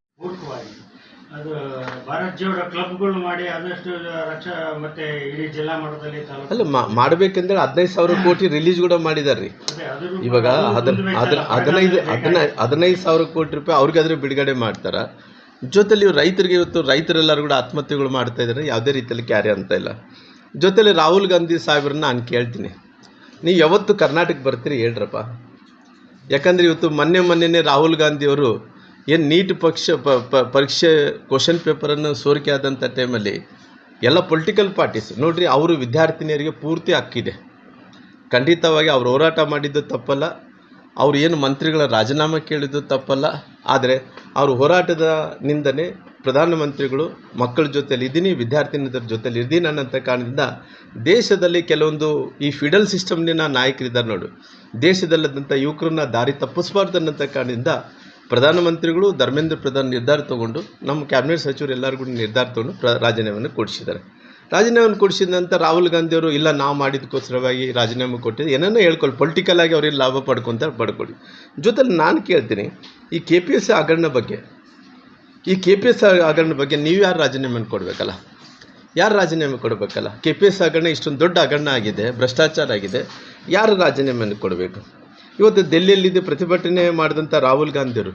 ಅದು ಭಾರತ್ ಜೋಡೋ ಕ್ಲಬ್ಗಳು ಮಾಡಿ ಆದಷ್ಟು ರಕ್ಷಾ ಮತ್ತೆ ಇಡೀ ಜಿಲ್ಲಾ ಮಟ್ಟದಲ್ಲಿ ಅಲ್ಲ ಮಾಡಬೇಕಂದ್ರೆ 15,000 ಕೋಟಿ ರಿಲೀಸ್ ಕೂಡ ಮಾಡಿದಾರೆ ರೀ. ಇವಾಗ 15,000 ಕೋಟಿ ರೂಪಾಯಿ ಅವ್ರಿಗಾದ್ರೆ ಬಿಡುಗಡೆ ಮಾಡ್ತಾರೆ. ಜೊತೆಲಿ ರೈತರಿಗೆ ಇವತ್ತು ರೈತರೆಲ್ಲರೂ ಕೂಡ ಆತ್ಮಹತ್ಯೆಗಳು ಮಾಡ್ತಾ ಇದ್ದಾರೆ, ಯಾವುದೇ ರೀತಿಯಲ್ಲಿ ಕ್ಯಾರಿ ಅಂತ ಇಲ್ಲ. ಜೊತೆಲಿ ರಾಹುಲ್ ಗಾಂಧಿ ಸಾಹೇಬ್ರನ್ನ ನಾನು ಕೇಳ್ತೀನಿ, ನೀವು ಯಾವತ್ತು ಕರ್ನಾಟಕ ಬರ್ತೀರಿ ಹೇಳ್ರಪ್ಪ. ಯಾಕಂದರೆ ಇವತ್ತು ಮೊನ್ನೆನೇ ರಾಹುಲ್ ಗಾಂಧಿಯವರು ಏನು ನೀಟ್ ಪರೀಕ್ಷೆ ಕ್ವಶನ್ ಪೇಪರನ್ನು ಸೋರಿಕೆ ಆದಂಥ ಟೈಮಲ್ಲಿ ಎಲ್ಲ ಪೊಲಿಟಿಕಲ್ ಪಾರ್ಟೀಸ್ ನೋಡ್ರಿ, ಅವರು ವಿದ್ಯಾರ್ಥಿನಿಯರಿಗೆ ಪೂರ್ತಿ ಹಕ್ಕಿದೆ. ಖಂಡಿತವಾಗಿ ಅವ್ರು ಹೋರಾಟ ಮಾಡಿದ್ದು ತಪ್ಪಲ್ಲ, ಅವ್ರು ಏನು ಮಂತ್ರಿಗಳ ರಾಜೀನಾಮೆ ಕೇಳಿದ್ದು ತಪ್ಪಲ್ಲ. ಆದರೆ ಅವ್ರ ಹೋರಾಟದ ನಿಂದನೆ ಪ್ರಧಾನಮಂತ್ರಿಗಳು ಮಕ್ಕಳ ಜೊತೆಲಿ ಇದ್ದೀನಿ, ವಿದ್ಯಾರ್ಥಿನಿಯರ ಜೊತೆಲಿ ಇದ್ದೀನಿ ಅನ್ನೋಂಥ ಕಾರಣದಿಂದ ದೇಶದಲ್ಲಿ ಕೆಲವೊಂದು ಈ ಫಿಡಲ್ ಸಿಸ್ಟಮ್ನ ನಾಯಕರಿದ್ದಾರೆ ನೋಡು, ದೇಶದಲ್ಲದಂಥ ಯುವಕರನ್ನ ದಾರಿ ತಪ್ಪಿಸಬಾರ್ದು ಅನ್ನೋಂಥ ಕಾರಣದಿಂದ ಪ್ರಧಾನಮಂತ್ರಿಗಳು ಧರ್ಮೇಂದ್ರ ಪ್ರಧಾನ್ ನಿರ್ಧಾರ ತೊಗೊಂಡು ನಮ್ಮ ಕ್ಯಾಬಿನೆಟ್ ಸಚಿವರು ಎಲ್ಲರಿಗೂ ನಿರ್ಧಾರ ತೊಗೊಂಡು ರಾಜೀನಾಮೆಯನ್ನು ಕೊಡಿಸಿದ್ದಾರೆ. ರಾಜೀನಾಮೆಯನ್ನು ಕೊಡಿಸಿದ ನಂತರ ರಾಹುಲ್ ಗಾಂಧಿಯವರು ಇಲ್ಲ ನಾವು ಮಾಡಿದಕ್ಕೋಸ್ಕರವಾಗಿ ರಾಜೀನಾಮೆ ಕೊಟ್ಟಿದ್ದು ಏನೇನೋ ಹೇಳ್ಕೊಳ್ಳಿ, ಪೊಲಿಟಿಕಲ್ ಆಗಿ ಅವ್ರಿಗೆ ಲಾಭ ಪಡ್ಕೊಳ್ಳಿ. ಜೊತೆಲಿ ನಾನು ಕೇಳ್ತೀನಿ, ಈ KPSC ಹಗರಣ ಬಗ್ಗೆ, ಈ KPSC ಹಗರಣ ಬಗ್ಗೆ ನೀವು ಯಾರು ರಾಜೀನಾಮೆಯನ್ನು ಕೊಡಬೇಕಲ್ಲ, ಯಾರು ರಾಜೀನಾಮೆ ಕೊಡಬೇಕಲ್ಲ? KPSC ಹಗರಣ ಇಷ್ಟೊಂದು ದೊಡ್ಡ ಹಗರಣ ಆಗಿದೆ, ಭ್ರಷ್ಟಾಚಾರ ಆಗಿದೆ, ಯಾರು ರಾಜೀನಾಮೆಯನ್ನು ಕೊಡಬೇಕು? ಇವತ್ತು ದೆಹಲಿಯಲ್ಲಿದ್ದು ಪ್ರತಿಭಟನೆ ಮಾಡಿದಂಥ ರಾಹುಲ್ ಗಾಂಧಿಯವರು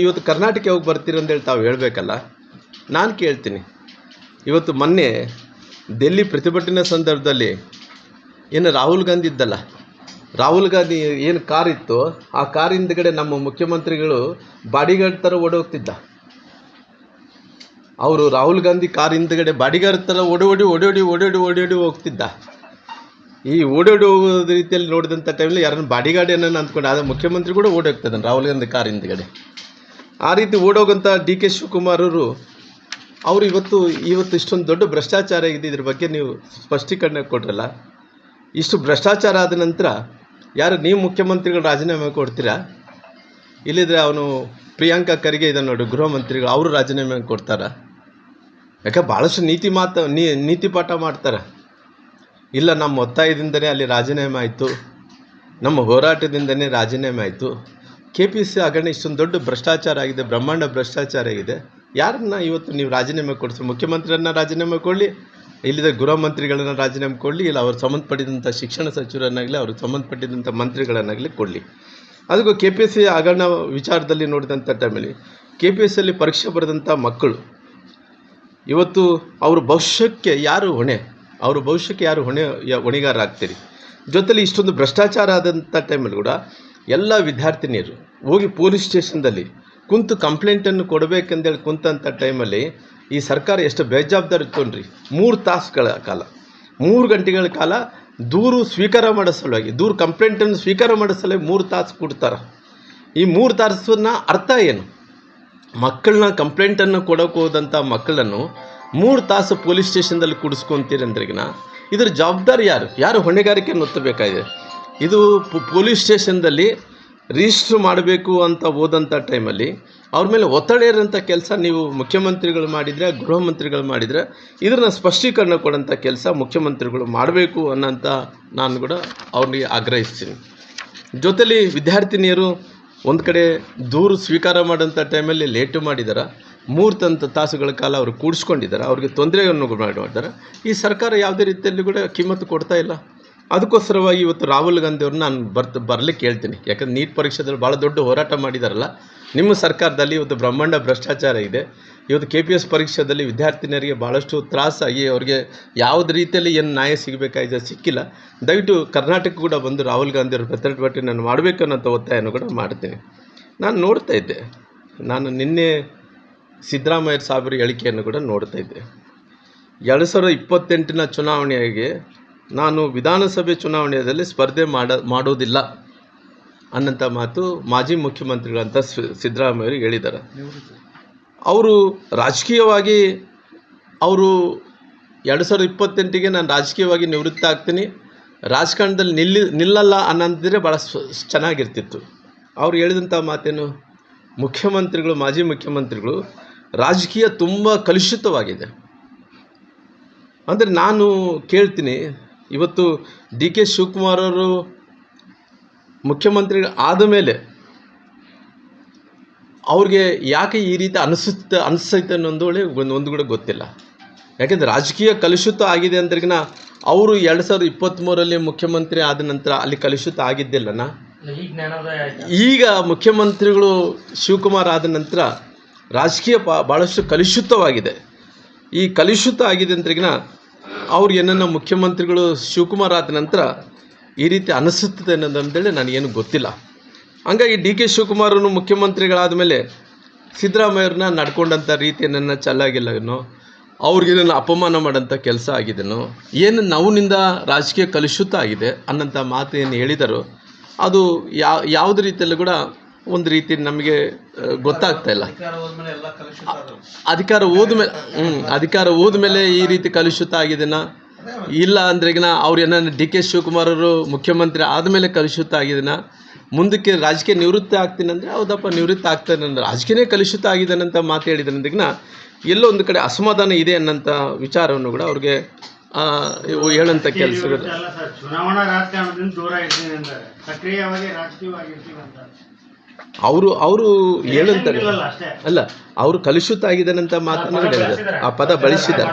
ಇವತ್ತು ಕರ್ನಾಟಕ ಹೋಗಿ ಬರ್ತೀರಂದೇಳಿ ತಾವು ಹೇಳಬೇಕಲ್ಲ. ನಾನು ಕೇಳ್ತೀನಿ, ಇವತ್ತು ಮೊನ್ನೆ ಡೆಲ್ಲಿ ಪ್ರತಿಭಟನೆ ಸಂದರ್ಭದಲ್ಲಿ ಏನು ರಾಹುಲ್ ಗಾಂಧಿ ಇದ್ದಲ್ಲ, ರಾಹುಲ್ ಗಾಂಧಿ ಏನು ಕಾರ್ ಇತ್ತು ಆ ಕಾರ್ ಹಿಂದ್ಗಡೆ ನಮ್ಮ ಮುಖ್ಯಮಂತ್ರಿಗಳು ಬಾಡಿಗಾರ್ಡ್ ಥರ ಓಡೋಗ್ತಿದ್ದ. ಅವರು ರಾಹುಲ್ ಗಾಂಧಿ ಕಾರ್ ಹಿಂದ್ಗಡೆ ಬಾಡಿಗಾರ್ಡ್ ಥರ ಓಡೋಡಿ ಹೋಗ್ತಿದ್ದ. ಈ ಓಡೋಡಿ ಹೋಗೋದ ರೀತಿಯಲ್ಲಿ ನೋಡಿದಂಥ ಟೈಮಲ್ಲಿ ಯಾರನ್ನು ಬಾಡಿಗಾರ್ಡ್ ಏನನ್ನು ಅಂದ್ಕೊಂಡು ಆದರೆ ಮುಖ್ಯಮಂತ್ರಿ ಕೂಡ ಓಡೋಗ್ತಿದ್ದಾನೆ ರಾಹುಲ್ ಗಾಂಧಿ ಕಾರ್ ಹಿಂದ್ಗಡೆ. ಆ ರೀತಿ ಓಡೋಗಂಥ DK ಶಿವಕುಮಾರ್ ಅವರು ಇವತ್ತು ಇಷ್ಟೊಂದು ದೊಡ್ಡ ಭ್ರಷ್ಟಾಚಾರ ಇದೆ, ಇದ್ರ ಬಗ್ಗೆ ನೀವು ಸ್ಪಷ್ಟೀಕರಣ ಕೊಟ್ರಲ್ಲ. ಇಷ್ಟು ಭ್ರಷ್ಟಾಚಾರ ಆದ ನಂತರ ಯಾರು ನೀವು ಮುಖ್ಯಮಂತ್ರಿಗಳು ರಾಜೀನಾಮೆ ಕೊಡ್ತೀರಾ? ಇಲ್ಲಿದ್ರೆ ಅವನು ಪ್ರಿಯಾಂಕಾ ಖರ್ಗೆ ಇದೆ ನೋಡಿ ಗೃಹ ಮಂತ್ರಿಗಳು, ಅವರು ರಾಜೀನಾಮೆ ಕೊಡ್ತಾರಾ? ಯಾಕೆ ಭಾಳಷ್ಟು ನೀತಿ ಪಾಠ ಮಾಡ್ತಾರೆ. ಇಲ್ಲ ನಮ್ಮ ಒತ್ತಾಯದಿಂದಲೇ ಅಲ್ಲಿ ರಾಜೀನಾಮೆ ಆಯಿತು, ನಮ್ಮ ಹೋರಾಟದಿಂದಲೇ ರಾಜೀನಾಮೆ ಆಯಿತು. KPSC ಹಗರಣ ಇಷ್ಟೊಂದು ದೊಡ್ಡ ಭ್ರಷ್ಟಾಚಾರ ಆಗಿದೆ, ಬ್ರಹ್ಮಾಂಡ ಭ್ರಷ್ಟಾಚಾರ ಆಗಿದೆ. ಯಾರನ್ನ ಇವತ್ತು ನೀವು ರಾಜೀನಾಮೆ ಕೊಡಿಸಿ? ಮುಖ್ಯಮಂತ್ರಿಯನ್ನ ರಾಜೀನಾಮೆ ಕೊಡಲಿ, ಇಲ್ಲಿದ್ದ ಗೃಹ ಮಂತ್ರಿಗಳನ್ನ ರಾಜೀನಾಮೆ ಕೊಡಲಿ, ಇಲ್ಲ ಅವ್ರು ಸಂಬಂಧಪಟ್ಟಿದಂಥ ಶಿಕ್ಷಣ ಸಚಿವರನ್ನಾಗಲಿ ಅವ್ರಿಗೆ ಸಂಬಂಧಪಟ್ಟಿದ್ದಂಥ ಮಂತ್ರಿಗಳನ್ನಾಗಲಿ ಕೊಡಲಿ. ಅದಕ್ಕೂ KPSC ಹಗರಣ ವಿಚಾರದಲ್ಲಿ ನೋಡಿದಂಥ ಟೈಮಲ್ಲಿ KPSCಯಲ್ಲಿ ಪರೀಕ್ಷೆ ಬರೆದಂಥ ಮಕ್ಕಳು ಇವತ್ತು ಅವ್ರ ಭವಿಷ್ಯಕ್ಕೆ ಯಾರು ಹೊಣೆ? ಅವ್ರ ಭವಿಷ್ಯಕ್ಕೆ ಯಾರು ಹೊಣೆಗಾರರಾಗ್ತೀರಿ? ಜೊತೆಲಿ ಇಷ್ಟೊಂದು ಭ್ರಷ್ಟಾಚಾರ ಆದಂಥ ಟೈಮಲ್ಲಿ ಕೂಡ ಎಲ್ಲ ವಿದ್ಯಾರ್ಥಿನಿಯರು ಹೋಗಿ ಪೊಲೀಸ್ ಸ್ಟೇಷನ್ದಲ್ಲಿ ಕುಂತು ಕಂಪ್ಲೇಂಟನ್ನು ಕೊಡಬೇಕಂದೇಳಿ ಕುಂತಂಥ ಟೈಮಲ್ಲಿ ಈ ಸರ್ಕಾರ ಎಷ್ಟು ಬೇಜವಾಬ್ದಾರಿ ಇಟ್ಕೊಂಡ್ರಿ. 3 ತಾಸುಗಳ ಕಾಲ 3 ಗಂಟೆಗಳ ಕಾಲ ದೂರು ಸ್ವೀಕಾರ ಮಾಡೋ ಸಲುವಾಗಿ, ಕಂಪ್ಲೇಂಟನ್ನು ಸ್ವೀಕಾರ ಮಾಡೋ ಸಲುವಾಗಿ 3 ತಾಸು ಕೊಡ್ತಾರೆ. ಈ 3 ತಾಸನ್ನ ಅರ್ಥ ಏನು? ಮಕ್ಕಳನ್ನ ಕಂಪ್ಲೇಂಟನ್ನು ಕೊಡೋಕೆ ಹೋದಂಥ ಮಕ್ಕಳನ್ನು 3 ತಾಸು ಪೊಲೀಸ್ ಸ್ಟೇಷನ್ದಲ್ಲಿ ಕೂಡಿಸ್ಕೊತೀರಂದ್ರಿಗಿನ ಇದ್ರ ಜವಾಬ್ದಾರಿ ಯಾರು ಹೊಣೆಗಾರಿಕೆಯನ್ನು ಹೊತ್ತಬೇಕಾಗಿದೆ? ಇದು ಪೊಲೀಸ್ ಸ್ಟೇಷನ್ದಲ್ಲಿ ರಿಜಿಸ್ಟ್ರ್ ಮಾಡಬೇಕು ಅಂತ ಹೋದಂಥ ಟೈಮಲ್ಲಿ ಅವ್ರ ಮೇಲೆ ಒತ್ತಡ ಇರೋಂಥ ಕೆಲಸ ನೀವು ಮುಖ್ಯಮಂತ್ರಿಗಳು ಮಾಡಿದರೆ, ಗೃಹ ಮಂತ್ರಿಗಳು ಮಾಡಿದರೆ ಇದನ್ನು ಸ್ಪಷ್ಟೀಕರಣ ಕೊಡೋಂಥ ಕೆಲಸ ಮುಖ್ಯಮಂತ್ರಿಗಳು ಮಾಡಬೇಕು ಅನ್ನೋಂಥ ನಾನು ಕೂಡ ಅವ್ರಿಗೆ ಆಗ್ರಹಿಸ್ತೀನಿ. ಜೊತೆಲಿ ವಿದ್ಯಾರ್ಥಿನಿಯರು ಒಂದು ಕಡೆ ದೂರು ಸ್ವೀಕಾರ ಮಾಡೋಂಥ ಟೈಮಲ್ಲಿ ಲೇಟು ಮಾಡಿದ್ದಾರೆ, 3 ತಾಸುಗಳ ಕಾಲ ಅವರು ಕೂಡಿಸ್ಕೊಂಡಿದ್ದಾರೆ, ಅವ್ರಿಗೆ ತೊಂದರೆಯನ್ನು ಮಾಡಿದ್ದಾರೆ. ಈ ಸರ್ಕಾರ ಯಾವುದೇ ರೀತಿಯಲ್ಲಿ ಕೂಡ ಕಿಮ್ಮತ್ತು ಕೊಡ್ತಾ ಇಲ್ಲ. ಅದಕ್ಕೋಸ್ಕರವಾಗಿ ಇವತ್ತು ರಾಹುಲ್ ಗಾಂಧಿ ಅವ್ರನ್ನ ನಾನು ಬರಲಿಕ್ಕೆ ಹೇಳ್ತೀನಿ. ಯಾಕಂದ್ರೆ ನೀಟ್ ಪರೀಕ್ಷೆದಲ್ಲಿ ಭಾಳ ದೊಡ್ಡ ಹೋರಾಟ ಮಾಡಿದಾರಲ್ಲ, ನಿಮ್ಮ ಸರ್ಕಾರದಲ್ಲಿ ಇವತ್ತು ಬ್ರಹ್ಮಾಂಡ ಭ್ರಷ್ಟಾಚಾರ ಇದೆ. ಇವತ್ತು KPS ಪರೀಕ್ಷೆಯಲ್ಲಿ ವಿದ್ಯಾರ್ಥಿನಿಯರಿಗೆ ಭಾಳಷ್ಟು ತ್ರಾಸಾಗಿ ಅವ್ರಿಗೆ ಯಾವುದೇ ರೀತಿಯಲ್ಲಿ ಏನು ನ್ಯಾಯ ಸಿಗಬೇಕಾಗಿದೆ ಸಿಕ್ಕಿಲ್ಲ. ದಯವಿಟ್ಟು ಕರ್ನಾಟಕ ಕೂಡ ಬಂದು ರಾಹುಲ್ ಗಾಂಧಿ ಅವ್ರ ಪ್ರತಿಭಟನೆ ನಾನು ಮಾಡಬೇಕನ್ನೋಂಥ ಒತ್ತಾಯನೂ ಕೂಡ ಮಾಡ್ತೀನಿ. ನಾನು ನೋಡ್ತಾ ಇದ್ದೆ, ನಾನು ನಿನ್ನೆ ಸಿದ್ದರಾಮಯ್ಯ ಸಾಹೇಬರ ಹೇಳಿಕೆಯನ್ನು ಕೂಡ ನೋಡ್ತಾ ಇದ್ದೆ. 2028ನ ಚುನಾವಣೆಗೆ ನಾನು ವಿಧಾನಸಭೆ ಚುನಾವಣೆಯಲ್ಲಿ ಸ್ಪರ್ಧೆ ಮಾಡೋದಿಲ್ಲ ಅನ್ನೋಂಥ ಮಾತು ಮಾಜಿ ಮುಖ್ಯಮಂತ್ರಿಗಳಂತ ಸಿದ್ದರಾಮಯ್ಯರು ಹೇಳಿದ್ದಾರೆ. ಅವರು ರಾಜಕೀಯವಾಗಿ ಅವರು 2028ಗೆ ನಾನು ರಾಜಕೀಯವಾಗಿ ನಿವೃತ್ತ ಆಗ್ತೀನಿ, ರಾಜಕಾರಣದಲ್ಲಿ ನಿಲ್ಲಲ್ಲ ಅನ್ನೋದಿದ್ರೆ ಭಾಳ ಚೆನ್ನಾಗಿರ್ತಿತ್ತು. ಅವ್ರು ಹೇಳಿದಂಥ ಮಾತೇನು, ಮುಖ್ಯಮಂತ್ರಿಗಳು ಮಾಜಿ ಮುಖ್ಯಮಂತ್ರಿಗಳು ರಾಜಕೀಯ ತುಂಬ ಕಲುಷಿತವಾಗಿದೆ ಅಂದರೆ ನಾನು ಕೇಳ್ತೀನಿ. ಇವತ್ತು DK ಶಿವಕುಮಾರ್ ಅವರು ಮುಖ್ಯಮಂತ್ರಿ ಆದ ಮೇಲೆ ಅವ್ರಿಗೆ ಯಾಕೆ ಈ ರೀತಿ ಅನಿಸೈತೆ ಅನ್ನೋದು ಒಂದು ಕೂಡ ಗೊತ್ತಿಲ್ಲ. ಯಾಕೆಂದರೆ ರಾಜಕೀಯ ಕಲುಷಿತ ಆಗಿದೆ ಅಂದ್ರಿಗಿನ ಅವರು 2023ರಲ್ಲಿ ಮುಖ್ಯಮಂತ್ರಿ ಆದ ನಂತರ ಅಲ್ಲಿ ಕಲುಷಿತ ಆಗಿದ್ದಿಲ್ಲನ. ಈಗ ಮುಖ್ಯಮಂತ್ರಿಗಳು ಶಿವಕುಮಾರ್ ಆದ ನಂತರ ರಾಜಕೀಯ ಭಾಳಷ್ಟು ಕಲುಷಿತವಾಗಿದೆ. ಈ ಕಲುಷಿತ ಆಗಿದೆ ಅಂದ್ರಿಗಿನ ಅವ್ರು ಏನನ್ನ ಮುಖ್ಯಮಂತ್ರಿಗಳು ಶಿವಕುಮಾರ್ ಆದ ನಂತರ ಈ ರೀತಿ ಅನಿಸುತ್ತದೆ ಅನ್ನೋದಂತೇಳಿ ನನಗೇನು ಗೊತ್ತಿಲ್ಲ. ಹಂಗಾಗಿ DK ಶಿವಕುಮಾರನು ಮುಖ್ಯಮಂತ್ರಿಗಳಾದ ಮೇಲೆ ಸಿದ್ದರಾಮಯ್ಯವ್ರನ್ನ ನಡ್ಕೊಂಡಂಥ ರೀತಿಯನ್ನ ಚೆನ್ನಾಗಿಲ್ಲ, ಏನೋ ಅವ್ರಿಗೇನನ್ನು ಅಪಮಾನ ಮಾಡೋಂಥ ಕೆಲಸ ಆಗಿದೆನೋ, ಏನು ನೋವಿನಿಂದ ರಾಜಕೀಯ ಕಲುಷಿತ ಆಗಿದೆ ಅನ್ನೋಂಥ ಮಾತು ಏನು ಹೇಳಿದಾರೋ ಅದು ಯಾವುದೇ ರೀತಿಯಲ್ಲೂ ಕೂಡ ಒಂದು ರೀತಿ ನಮಗೆ ಗೊತ್ತಾಗ್ತಾ ಇಲ್ಲ. ಅಧಿಕಾರ ಹೋದ್ಮೇಲೆ ಈ ರೀತಿ ಕಲುಷಿತ ಆಗಿದೆನಾ ಇಲ್ಲ ಅಂದ್ರೆಗಿನ ಅವ್ರು ಏನನ್ನ DK ಶಿವಕುಮಾರ್ ಅವರು ಮುಖ್ಯಮಂತ್ರಿ ಆದಮೇಲೆ ಕಲುಷಿತ ಆಗಿದೆನಾ, ಮುಂದಕ್ಕೆ ರಾಜಕೀಯ ನಿವೃತ್ತಿ ಆಗ್ತೀನಿ ಅಂದರೆ ಹೌದಪ್ಪ ನಿವೃತ್ತಿ ಆಗ್ತಾನೆ ಅಂದ್ರೆ ರಾಜಕೀಯನೇ ಕಲುಷಿತ ಆಗಿದ್ದಾನಂತ ಮಾತು ಹೇಳಿದ್ರಂದ್ರಿಗಿನ ಎಲ್ಲೋ ಒಂದು ಕಡೆ ಅಸಮಾಧಾನ ಇದೆ ಅನ್ನೋಂಥ ವಿಚಾರವನ್ನು ಕೂಡ ಅವ್ರಿಗೆ ಹೇಳೋಂಥ ಕೆಲಸಗಳು. ಚುನಾವಣಾ ರಾಜಕಾರಣದಿಂದ ದೂರ ಇರ್ತೀನಿ ಅಂತಾರೆ, ಸಕ್ರಿಯವಾಗಿ ರಾಜಕೀಯವಾಗಿರ್ತೀನಿ ಅಂತ ಅವರು ಹೇಳಂತಾರೆ. ಅಲ್ಲ, ಅವರು ಕಲುಷಿತ ಆಗಿದ್ದಾನಂತ ಮಾತನ್ನು ಹೇಳಿದ್ದಾರೆ, ಆ ಪದ ಬಳಸಿದ್ದಾರೆ.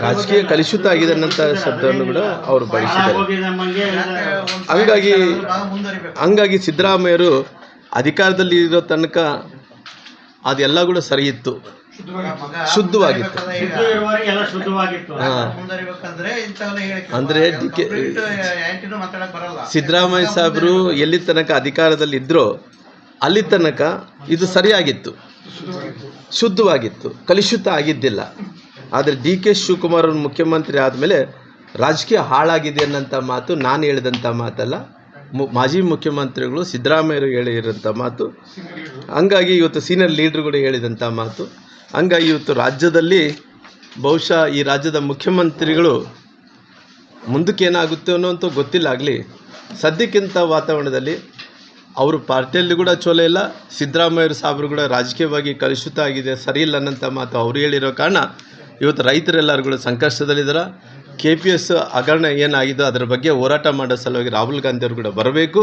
ರಾಜಕೀಯ ಕಲುಷಿತ ಆಗಿದ್ದಾನಂತ ಶಬ್ದವನ್ನು ಕೂಡ ಅವರು ಬಳಸಿದ್ದಾರೆ. ಹಂಗಾಗಿ ಸಿದ್ದರಾಮಯ್ಯರು ಅಧಿಕಾರದಲ್ಲಿ ಇರೋ ತನಕ ಅದೆಲ್ಲ ಕೂಡ ಸರಿ ಇತ್ತು, ಶುದ್ಧವಾಗಿತ್ತು. ಅಂದರೆ ಸಿದ್ದರಾಮಯ್ಯ ಸಾಹೇಬರು ಎಲ್ಲಿ ತನಕ ಅಧಿಕಾರದಲ್ಲಿ ಇದ್ರೋ ಅಲ್ಲಿ ತನಕ ಇದು ಸರಿಯಾಗಿತ್ತು, ಶುದ್ಧವಾಗಿತ್ತು, ಕಲುಷಿತ ಆಗಿದ್ದಿಲ್ಲ. ಆದರೆ DK ಶಿವಕುಮಾರ್ ಅವರು ಮುಖ್ಯಮಂತ್ರಿ ಆದಮೇಲೆ ರಾಜಕೀಯ ಹಾಳಾಗಿದೆ ಅನ್ನೋಂಥ ಮಾತು ನಾನು ಹೇಳಿದಂಥ ಮಾತಲ್ಲ, ಮಾಜಿ ಮುಖ್ಯಮಂತ್ರಿಗಳು ಸಿದ್ದರಾಮಯ್ಯರು ಹೇಳಿರೋಂಥ ಮಾತು. ಹಂಗಾಗಿ ಇವತ್ತು ಸೀನಿಯರ್ ಲೀಡ್ರುಗಳು ಹೇಳಿದಂಥ ಮಾತು. ಹಂಗಾಗಿ ಇವತ್ತು ರಾಜ್ಯದಲ್ಲಿ ಬಹುಶಃ ಈ ರಾಜ್ಯದ ಮುಖ್ಯಮಂತ್ರಿಗಳು ಮುಂದಕ್ಕೆ ಏನಾಗುತ್ತೆ ಅನ್ನೋಂಥ ಗೊತ್ತಿಲ್ಲ. ಆಗಲಿ ಸದ್ಯಕ್ಕಿಂತ ವಾತಾವರಣದಲ್ಲಿ ಅವರು ಪಾರ್ಟಿಯಲ್ಲಿ ಕೂಡ ಚೋಲೆ ಇಲ್ಲ, ಸಿದ್ದರಾಮಯ್ಯ ಸಾಹೇಬರು ಕೂಡ ರಾಜಕೀಯವಾಗಿ ಕಲುಷಿತ ಆಗಿದೆ, ಸರಿ ಇಲ್ಲ ಅನ್ನೋಂಥ ಮಾತು ಅವರು ಹೇಳಿರೋ ಕಾರಣ ಇವತ್ತು ರೈತರೆಲ್ಲರೂ ಕೂಡ ಸಂಕಷ್ಟದಲ್ಲಿದ್ದಾರೆ. KPS ಹಗರಣ ಏನಾಗಿದ್ದು ಅದರ ಬಗ್ಗೆ ಹೋರಾಟ ಮಾಡೋ ಸಲುವಾಗಿ ರಾಹುಲ್ ಗಾಂಧಿ ಅವರು ಕೂಡ ಬರಬೇಕು,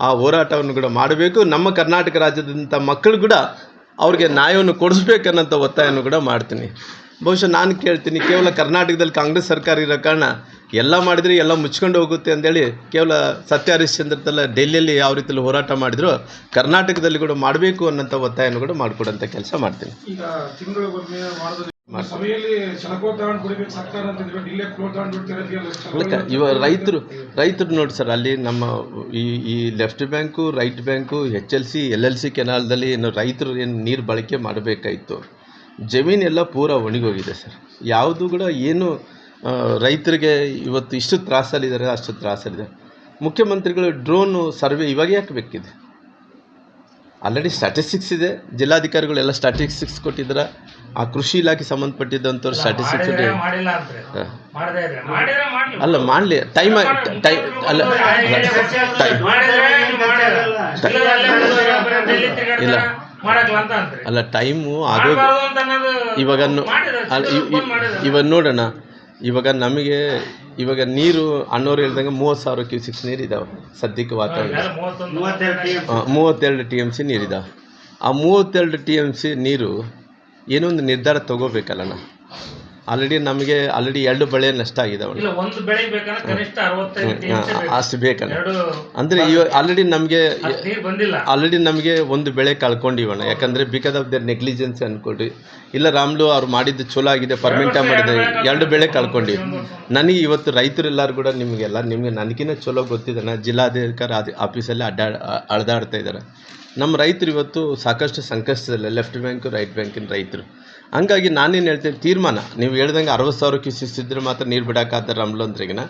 ಆ ಹೋರಾಟವನ್ನು ಕೂಡ ಮಾಡಬೇಕು. ನಮ್ಮ ಕರ್ನಾಟಕ ರಾಜ್ಯದಂಥ ಮಕ್ಕಳು ಕೂಡ ಅವ್ರಿಗೆ ನ್ಯಾಯವನ್ನು ಕೊಡಿಸ್ಬೇಕನ್ನೋಂಥ ಒತ್ತಾಯವನ್ನು ಕೂಡ ಮಾಡ್ತೀನಿ. ಬಹುಶಃ ನಾನು ಕೇಳ್ತೀನಿ, ಕೇವಲ ಕರ್ನಾಟಕದಲ್ಲಿ ಕಾಂಗ್ರೆಸ್ ಸರ್ಕಾರ ಇರೋ ಕಾರಣ ಎಲ್ಲ ಮಾಡಿದರೆ ಎಲ್ಲ ಮುಚ್ಕೊಂಡು ಹೋಗುತ್ತೆ ಅಂತೇಳಿ ಕೇವಲ ಸತ್ಯ ಹರಿಶ್ಚಂದ್ರದಲ್ಲ ಡೆಲ್ಲಿಯಲ್ಲಿ ಯಾವ ರೀತಿಯಲ್ಲಿ ಹೋರಾಟ ಮಾಡಿದ್ರು ಕರ್ನಾಟಕದಲ್ಲಿ ಕೂಡ ಮಾಡಬೇಕು ಅನ್ನೋಂಥ ಒತ್ತಾಯವನ್ನು ಕೂಡ ಮಾಡಿಕೊಡೋಂಥ ಕೆಲಸ ಮಾಡ್ತೀನಿ. ಈಗ ತಿಂಗಳಿಗೊಮ್ಮೆ ಸಭೆಯಲ್ಲಿ ಸಲಕೋ ತಗೊಂಡು ಕುಡಿಬೇಕು ಸರ್ಕಾರ ಅಂತ ಡಿಲ್ಲೇ ಫ್ಲೋರ್ ತಗೊಂಡ್ಬಿಡ್ತಾರೆ. ಇವಾಗ ರೈತರು ನೋಡಿ ಸರ್, ಅಲ್ಲಿ ನಮ್ಮ ಈ left bank, right bank, HLC, LLC ಕೆನಾಲ್ದಲ್ಲಿ ಏನು ರೈತರು ಏನು ನೀರು ಬಳಕೆ ಮಾಡಬೇಕಾಯಿತು, ಜಮೀನೆಲ್ಲ ಪೂರ ಒಣಗೋಗಿದೆ ಸರ್. ಯಾವುದು ಕೂಡ ಏನು ರೈತರಿಗೆ ಇವತ್ತು ಇಷ್ಟು ತ್ರಾಸಲ್ಲಿದ್ದಾರೆ, ಅಷ್ಟು ತ್ರಾಸಲ್ಲಿದ್ದಾರೆ. ಮುಖ್ಯಮಂತ್ರಿಗಳು ಡ್ರೋನು ಸರ್ವೆ ಇವಾಗ ಯಾಕೆ ಬೇಕಿದೆ? ಆಲ್ರೆಡಿ ಸ್ಟ್ಯಾಟಿಸ್ಟಿಕ್ಸ್ ಇದೆ, ಜಿಲ್ಲಾಧಿಕಾರಿಗಳೆಲ್ಲ ಸ್ಟ್ಯಾಟಿಸ್ಟಿಕ್ಸ್ ಕೊಟ್ಟಿದ್ದಾರೆ. ಆ ಕೃಷಿ ಇಲಾಖೆ ಸಂಬಂಧಪಟ್ಟಿದ್ದಂಥವ್ರು ಸ್ಟ್ಯಾಟಿಸ್ಟಿಕ್ಸ್ ಅಲ್ಲ ಮಾಡಲಿ ಟೈಮ್ ಅಲ್ಲ ಇಲ್ಲ ಅಲ್ಲ ಟೈಮು ಆಗೋದು ಇವಾಗ ನೋಡೋಣ. ಇವಾಗ ನಮಗೆ ಇವಾಗ ನೀರು ಅಣ್ಣವ್ರು ಹೇಳ್ದಂಗೆ 30,000 ಕ್ಯೂಸಿಕ್ಸ್ ನೀರಿದ್ದಾವೆ ಸದ್ಯಕ್ಕೆ ವಾತಾವರಣ. 32 TMC ನೀರಿದ್ದಾವೆ. ಆ 32 TMC ನೀರು ಏನೋ ಒಂದು ನಿರ್ಧಾರ ತೊಗೋಬೇಕಲ್ಲಣ್ಣ. ಆಲ್ರೆಡಿ ನಮಗೆ ಆಲ್ರೆಡಿ 2 ಬೆಳೆ ನಷ್ಟ ಆಗಿದೆ ಅವಳು. ಇಲ್ಲ ಒಂದು ಬೆಳೆ ಬೇಕಂದ್ರೆ ಕನಿಷ್ಠ 65 TMC ಬೇಕು. ಅಷ್ಟು ಬೇಕಲ್ಲ ಎರಡು ಅಂದರೆ ಆಲ್ರೆಡಿ ನಮಗೆ ನೀರು ಬಂದಿಲ್ಲ. ಆಲ್ರೆಡಿ ನಮಗೆ ಒಂದು ಬೆಳೆ ಕಳ್ಕೊಂಡಿವಣ್ಣ. ಯಾಕಂದರೆ ಬಿಕಾಸ್ ಆಫ್ ದರ್ ನೆಗ್ಲಿಜೆನ್ಸ್ ಅನ್ಕೊಡ್ರಿ. ಇಲ್ಲ ರಾಮ್ಲು ಅವ್ರು ಮಾಡಿದ್ದು ಚಲೋ ಆಗಿದೆ, ಪರ್ಮಿಂಟ ಮಾಡಿದೆ, 2 ಬೆಳೆ ಕಳ್ಕೊಂಡಿವಿ. ನನಗೆ ಇವತ್ತು ರೈತರೆಲ್ಲರೂ ಕೂಡ ನಿಮಗೆ ನನಗಿನ್ನ ಚಲೋ ಗೊತ್ತಿದೆ. ಜಿಲ್ಲಾಧಿಕಾರಿ ಆಫೀಸಲ್ಲಿ ಅಡ್ಡಾಡ್ತಾ ಇದ್ದಾರೆ. ನಮ್ಮ ರೈತರು ಇವತ್ತು ಸಾಕಷ್ಟು ಸಂಕಷ್ಟದಲ್ಲ, ಲೆಫ್ಟ್ ಬ್ಯಾಂಕು ರೈಟ್ ಬ್ಯಾಂಕಿನ ರೈತರು. ಹಂಗಾಗಿ ನಾನೇನು ಹೇಳ್ತೇನೆ, ತೀರ್ಮಾನ ನೀವು ಹೇಳ್ದಂಗೆ 60,000 ಕ್ಯೂಸೆಕ್ಸ್ ಇದ್ದರೆ ಮಾತ್ರ ನೀರು ಬಿಡೋಕ್ಕಾಗ್ತಾರೆ ರಾಮ್ಲು ಅಂದ್ರೆಗಿನ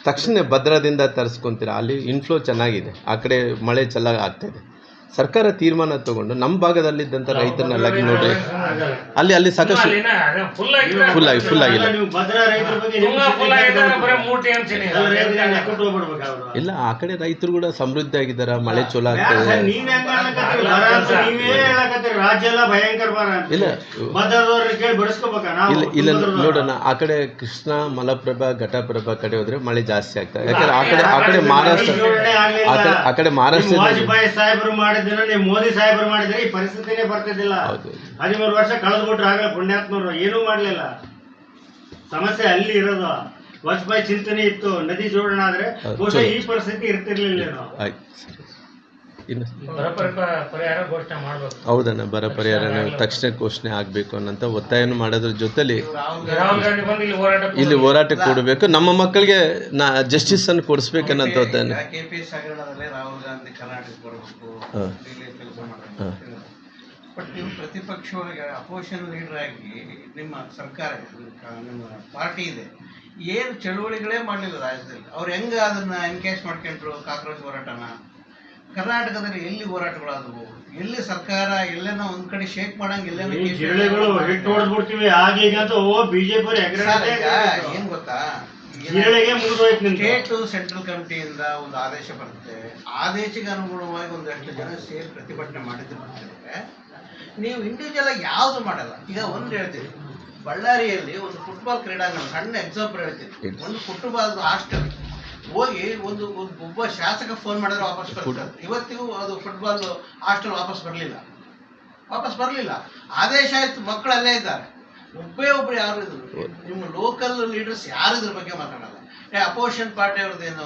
ತಕ್ಷಣ ಭದ್ರಾದಿಂದ ತರಿಸ್ಕೊತೀರ. ಅಲ್ಲಿ ಇನ್ಫ್ಲೋ ಚೆನ್ನಾಗಿದೆ, ಆ ಕಡೆ ಮಳೆ ಚೆನ್ನಾಗಿ ಆಗ್ತಾಯಿದೆ. ಸರ್ಕಾರ ತೀರ್ಮಾನ ತಗೊಂಡು ನಮ್ಮ ಭಾಗದಲ್ಲಿದ್ದಂಥ ರೈತರನ್ನೆಲ್ಲ ನೋಡ್ರಿ, ಅಲ್ಲಿ ಸಾಕಷ್ಟು ಫುಲ್ ಆಗಿಲ್ಲ. ಇಲ್ಲ, ಆ ಕಡೆ ರೈತರು ಕೂಡ ಸಮೃದ್ಧಿ ಆಗಿದ್ದಾರೆ, ಮಳೆ ಚಲೋ ಆಗ್ತದೆ. ಇಲ್ಲ ನೋಡೋಣ, ಆ ಕಡೆ ಕೃಷ್ಣ ಮಲಪ್ರಭಾ ಘಟಪ್ರಭಾ ಕಡೆ ಹೋದ್ರೆ ಮಳೆ ಜಾಸ್ತಿ ಆಗ್ತದೆ. ಯಾಕಂದ್ರೆ ಆ ಕಡೆ ಮಹಾರಾಷ್ಟ್ರ ಮೋದಿ ಸಾಹೇಬರು ಮಾಡಿದ್ರೆ ಈ ಪರಿಸ್ಥಿತಿನೇ ಬರ್ತಿದ್ದಿಲ್ಲ. 13 ವರ್ಷ ಕಳೆದ್ಬಿಟ್ರೆ ಆಗಲ್ಲ ಪುಣ್ಯಾತ್ಮರು ಏನೂ ಮಾಡ್ಲಿಲ್ಲ. ಸಮಸ್ಯೆ ಅಲ್ಲಿ ಇರೋದು. ವಾಜಪೇಯಿ ಚಿಂತನೆ ಇತ್ತು, ನದಿ ಜೋಡಣೆ ಆದ್ರೆ ಬಹುಶಃ ಈ ಪರಿಸ್ಥಿತಿ ಇರ್ತಿರ್ಲಿಲ್ಲ. ಪರಿಹಾರ ಘೋಷಣೆ ಮಾಡಬೇಕು. ಹೌದಣ್ಣ, ಬರ ಪರಿಹಾರ ತಕ್ಷಣ ಘೋಷಣೆ ಆಗಬೇಕು ಅನ್ನೋಂಥ ಒತ್ತಾಯವನ್ನು ಮಾಡೋದ್ರ ಜೊತೆಲಿ ಇಲ್ಲಿ ಹೋರಾಟಕ್ಕೆ ಕೊಡಬೇಕು. ನಮ್ಮ ಮಕ್ಕಳಿಗೆ ಜಸ್ಟಿಸ್ ಅನ್ನು ಕೊಡಿಸ್ಬೇಕನ್ನೋಂಥ ಒತ್ತಾಯ. ರಾಹುಲ್ ಗಾಂಧಿ ಕರ್ನಾಟಕಕ್ಕೆ ಬರಬೇಕು, ಕೆಲಸ ಮಾಡಬೇಕು. ಬಟ್ ನೀವು ಪ್ರತಿಪಕ್ಷವಾಗಿ ಅಪೋಸಿಷನ್ ಲೀಡರ್ ಆಗಿ ನಿಮ್ಮ ಸರ್ಕಾರ, ನಿಮ್ಮ ಪಾರ್ಟಿ ಇದೆ, ಏನು ಚಳುವಳಿಗಳೇ ಮಾಡಲಿಲ್ಲ ರಾಜ್ಯದಲ್ಲಿ. ಅವ್ರು ಹೆಂಗೆ ಅದನ್ನು ಎನ್ಕೇಜ್ ಮಾಡ್ಕೊಂಡ್ರು ಕಾಕ್ರೋಚ್ ಹೋರಾಟನ? ಕರ್ನಾಟಕದಲ್ಲಿ ಎಲ್ಲಿ ಹೋರಾಟಗಳಾದವು? ಎಲ್ಲಿ ಸರ್ಕಾರ ಎಲ್ಲೇನೋ ಒಂದ್ ಕಡೆ ಶೇಕ್ ಮಾಡಂಗೆ ಎಲ್ಲೇನೋ ಏನ್ ಗೊತ್ತಾ, ಸ್ಟೇಟ್ ಸೆಂಟ್ರಲ್ ಕಮಿಟಿಯಿಂದ ಒಂದು ಆದೇಶ ಬರುತ್ತೆ. ಆದೇಶಕ್ಕೆ ಅನುಗುಣವಾಗಿ ಒಂದಷ್ಟು ಜನ ಸೇರಿ ಪ್ರತಿಭಟನೆ ಮಾಡಿದ್ರು. ನೀವು ಇಂಡಿವಿಜುವಲ್ ಆಗಿ ಯಾವುದು ಮಾಡಲ್ಲ. ಈಗ ಒಂದು ಹೇಳ್ತೀವಿ, ಬಳ್ಳಾರಿಯಲ್ಲಿ ಒಂದು ಫುಟ್ಬಾಲ್ ಕ್ರೀಡಾಂಗಣ, ಸಣ್ಣ ಎಕ್ಸಾಂಪಲ್ ಹೇಳ್ತೀನಿ. ಒಂದು ಫುಟ್ಬಾಲ್ ಹಾಸ್ಟೆಲ್ ಹೋಗಿ ಒಬ್ಬ ಶಾಸಕ ಫೋನ್ ಮಾಡಿದ್ರೆ ವಾಪಸ್ ಬರ್ತಾರೆ. ಇವತ್ತಿಗೂ ಅದು ಫುಟ್ಬಾಲ್ ಹಾಸ್ಟೆಲ್ ವಾಪಸ್ ಬರಲಿಲ್ಲ. ಆದೇಶ ಆಯ್ತು, ಮಕ್ಕಳು ಅಲ್ಲೇ ಇದ್ದಾರೆ. ಒಬ್ಬರು ಯಾರು ಇದ್ರು, ನಿಮ್ಮ ಲೋಕಲ್ ಲೀಡರ್ಸ್ ಯಾರು ಇದ್ರ ಬಗ್ಗೆ ಮಾತಾಡಲ್ಲ. ಅಪೋಸಿಷನ್ ಪಾರ್ಟಿ ಅವ್ರದ್ದೇನು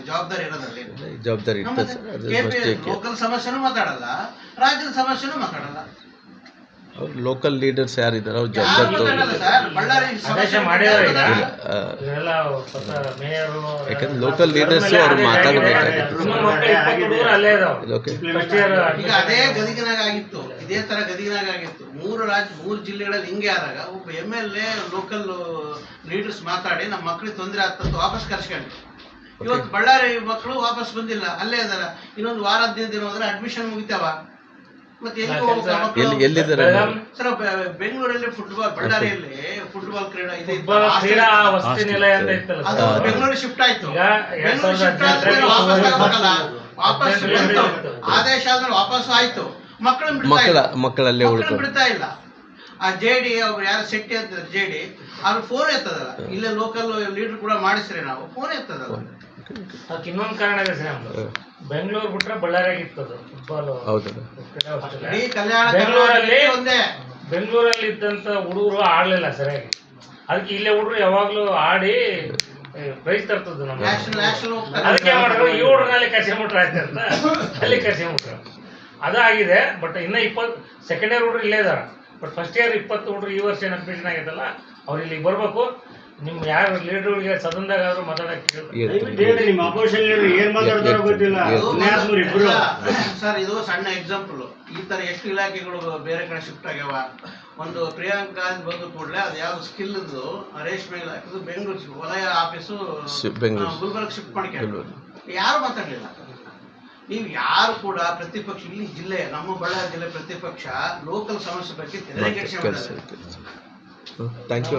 ಜವಾಬ್ದಾರಿ ಇರೋದ್ರಲ್ಲಿ? ಲೋಕಲ್ ಸಮಸ್ಯೆನೂ ಮಾತಾಡಲ್ಲ, ರಾಜ್ಯದ ಸಮಸ್ಯೆನೂ ಮಾತಾಡಲ್ಲ. ಅವ್ರು ಲೋಕಲ್ ಲೀಡರ್ಸ್ ಯಾರಿದ್ದಾರೆ ಅವ್ರು ಜವಾಬ್ದಾರಿ ಯಾಕಂದ್ರೆ ಲೋಕಲ್ ಲೀಡರ್ಸ್ ಅವ್ರು ಮಾತಾಡಬೇಕಾಗಿತ್ತು. ಈಗ ಅದೇ ಗದಗಿನಾಗ ಆಗಿತ್ತು, ಇದೇ ತರ ಗದಗಿನಾಗ ಆಗಿತ್ತು. 3 ಜಿಲ್ಲೆಗಳಲ್ಲಿ ಹಿಂಗೆ ಆದಾಗ ಒಬ್ಬ MLA ಲೋಕಲ್ ಲೀಡರ್ಸ್ ಮಾತಾಡಿ ನಮ್ಮ ಮಕ್ಕಳಿಗೆ ತೊಂದರೆ ಆಗ್ತಂತ ವಾಪಸ್ ಕರ್ಸ್ಕೊಂಡ್ರು. ಇವತ್ತು ಬಳ್ಳಾರಿ ಮಕ್ಕಳು ವಾಪಸ್ ಬಂದಿಲ್ಲ, ಅಲ್ಲೇ ಇದಾರ. ಇನ್ನೊಂದು ವಾರ 15 ದಿನ ಹೋದ್ರೆ ಅಡ್ಮಿಷನ್ ಮುಗಿತಾವ. ಮತ್ತೆ ಸರ್ ಬೆಂಗಳೂರಲ್ಲಿ ಫುಟ್ಬಾಲ್, ಬಳ್ಳಾರಿಯಲ್ಲಿ ಫುಟ್ಬಾಲ್ ಕ್ರೀಡಾ ಇದೆ, ಅದು ಬೆಂಗಳೂರಿಗೆ ಶಿಫ್ಟ್ ಆಯ್ತು. ಬೆಂಗಳೂರು ಶಿಫ್ಟ್ ಆದ್ಮೇಲೆ ವಾಪಸ್ ಆಗಬೇಕಲ್ಲ, ವಾಪಸ್ ಬಂತು. ಆದೇಶ ಆದ್ಮೇಲೆ ವಾಪಸ್ ಆಯ್ತು. ಮಕ್ಕಳಲ್ಲೇ ಬಿಡ್ತಾ ಇಲ್ಲ. ಆ JD ಅವ್ರು ಯಾರು ಶೆಟ್ಟಿ ಅಂತ JD ಅವ್ರು ಫೋನ್ ಎತ್ತದಲ್ಲ. ಇಲ್ಲೇ ಲೋಕಲ್ ಲೀಡರ್ ಕೂಡ ಮಾಡಿಸ್ರಿ, ನಾವು ಫೋನ್ ಎತ್ತದಲ್ಲ. ಅದಕ್ಕೆ ಇನ್ನೊಂದು ಕಾರಣ ಇದೆ ಸರ್, ಬೆಂಗಳೂರು ಬಿಟ್ರೆ ಬಳ್ಳಾರಿಯಾಗಿತ್ತು ಫುಟ್ಬಾಲ್. ಬೆಂಗಳೂರಲ್ಲಿ ಇದ್ದಂತ ಹುಡುಗರು ಆಡ್ಲಿಲ್ಲ ಸರಿಯಾಗಿ. ಅದಕ್ಕೆ ಇಲ್ಲೇ ಹುಡುಗರು ಯಾವಾಗ್ಲೂ ಆಡಿ ಪ್ರೈಸ್ ತರ್ತದ್ದು. ನಮ್ಮ ಅದಕ್ಕೆ ಮಾಡಿದ್ರು ಈ ಹುಡುಗನಲ್ಲಿ ಕಸಿಮುಟ್ರ ಆಯ್ತು ಅಂತ ಅಲ್ಲಿ ಕಸಿಮುಟ್ರ ಅದಾಗಿದೆ. ಬಟ್ ಇನ್ನ 20 ಸೆಕೆಂಡ್ ಇಯರ್ ಹುಡುಗರು ಇಲ್ಲೇ ಇದಾರ. ಬಟ್ ಫಸ್ಟ್ ಇಯರ್ 20 ಹುಡುಗರು ಈ ವರ್ಷ ಏನು ಅಡ್ಮಿಷನ್ ಆಗೈತಲ್ಲ, ಅವ್ರು ಇಲ್ಲಿಗೆ ಬರ್ಬೇಕು. ನಿಮ್ ಯಾರು ಲೀಡರ್ಗಳಿಗೆ ಸದನದಾಗಾದ್ರೂ ಮಾತಾಡಕ್ಕೆ ಸರ್, ಇದು ಸಣ್ಣ ಎಕ್ಸಾಂಪಲ್. ಈ ತರ ಎಷ್ಟು ಇಲಾಖೆಗಳು ಬೇರೆ ಕಡೆ ಶಿಫ್ಟ್ ಆಗ್ಯಾವ. ಒಂದು ಪ್ರಿಯಾಂಕಾ ಬಂದು ಕೂಡಲೇ ಅದು ಯಾವ್ದು ಸ್ಕಿಲ್ ರೇಷ್ಮೆ ಇಲಾಖೆ ಬೆಂಗಳೂರು ವಲಯ ಆಫೀಸು ಗುಲ್ಬರ್ಗ ಶಿಫ್ಟ್ ಮಾಡ್ಕೊಂಡು ಯಾರು ಮಾತಾಡ್ಲಿಲ್ಲ. ನೀವು ಯಾರು ಕೂಡ ಪ್ರತಿಪಕ್ಷ, ಇಲ್ಲಿ ಜಿಲ್ಲೆ ನಮ್ಮ ಬಳ್ಳಾರಿ ಜಿಲ್ಲೆ ಪ್ರತಿಪಕ್ಷ ಲೋಕಲ್ ಸಮಸ್ಯೆ ಬಗ್ಗೆ ತೆರೆಗೆಡಿಸಿ. Thank you.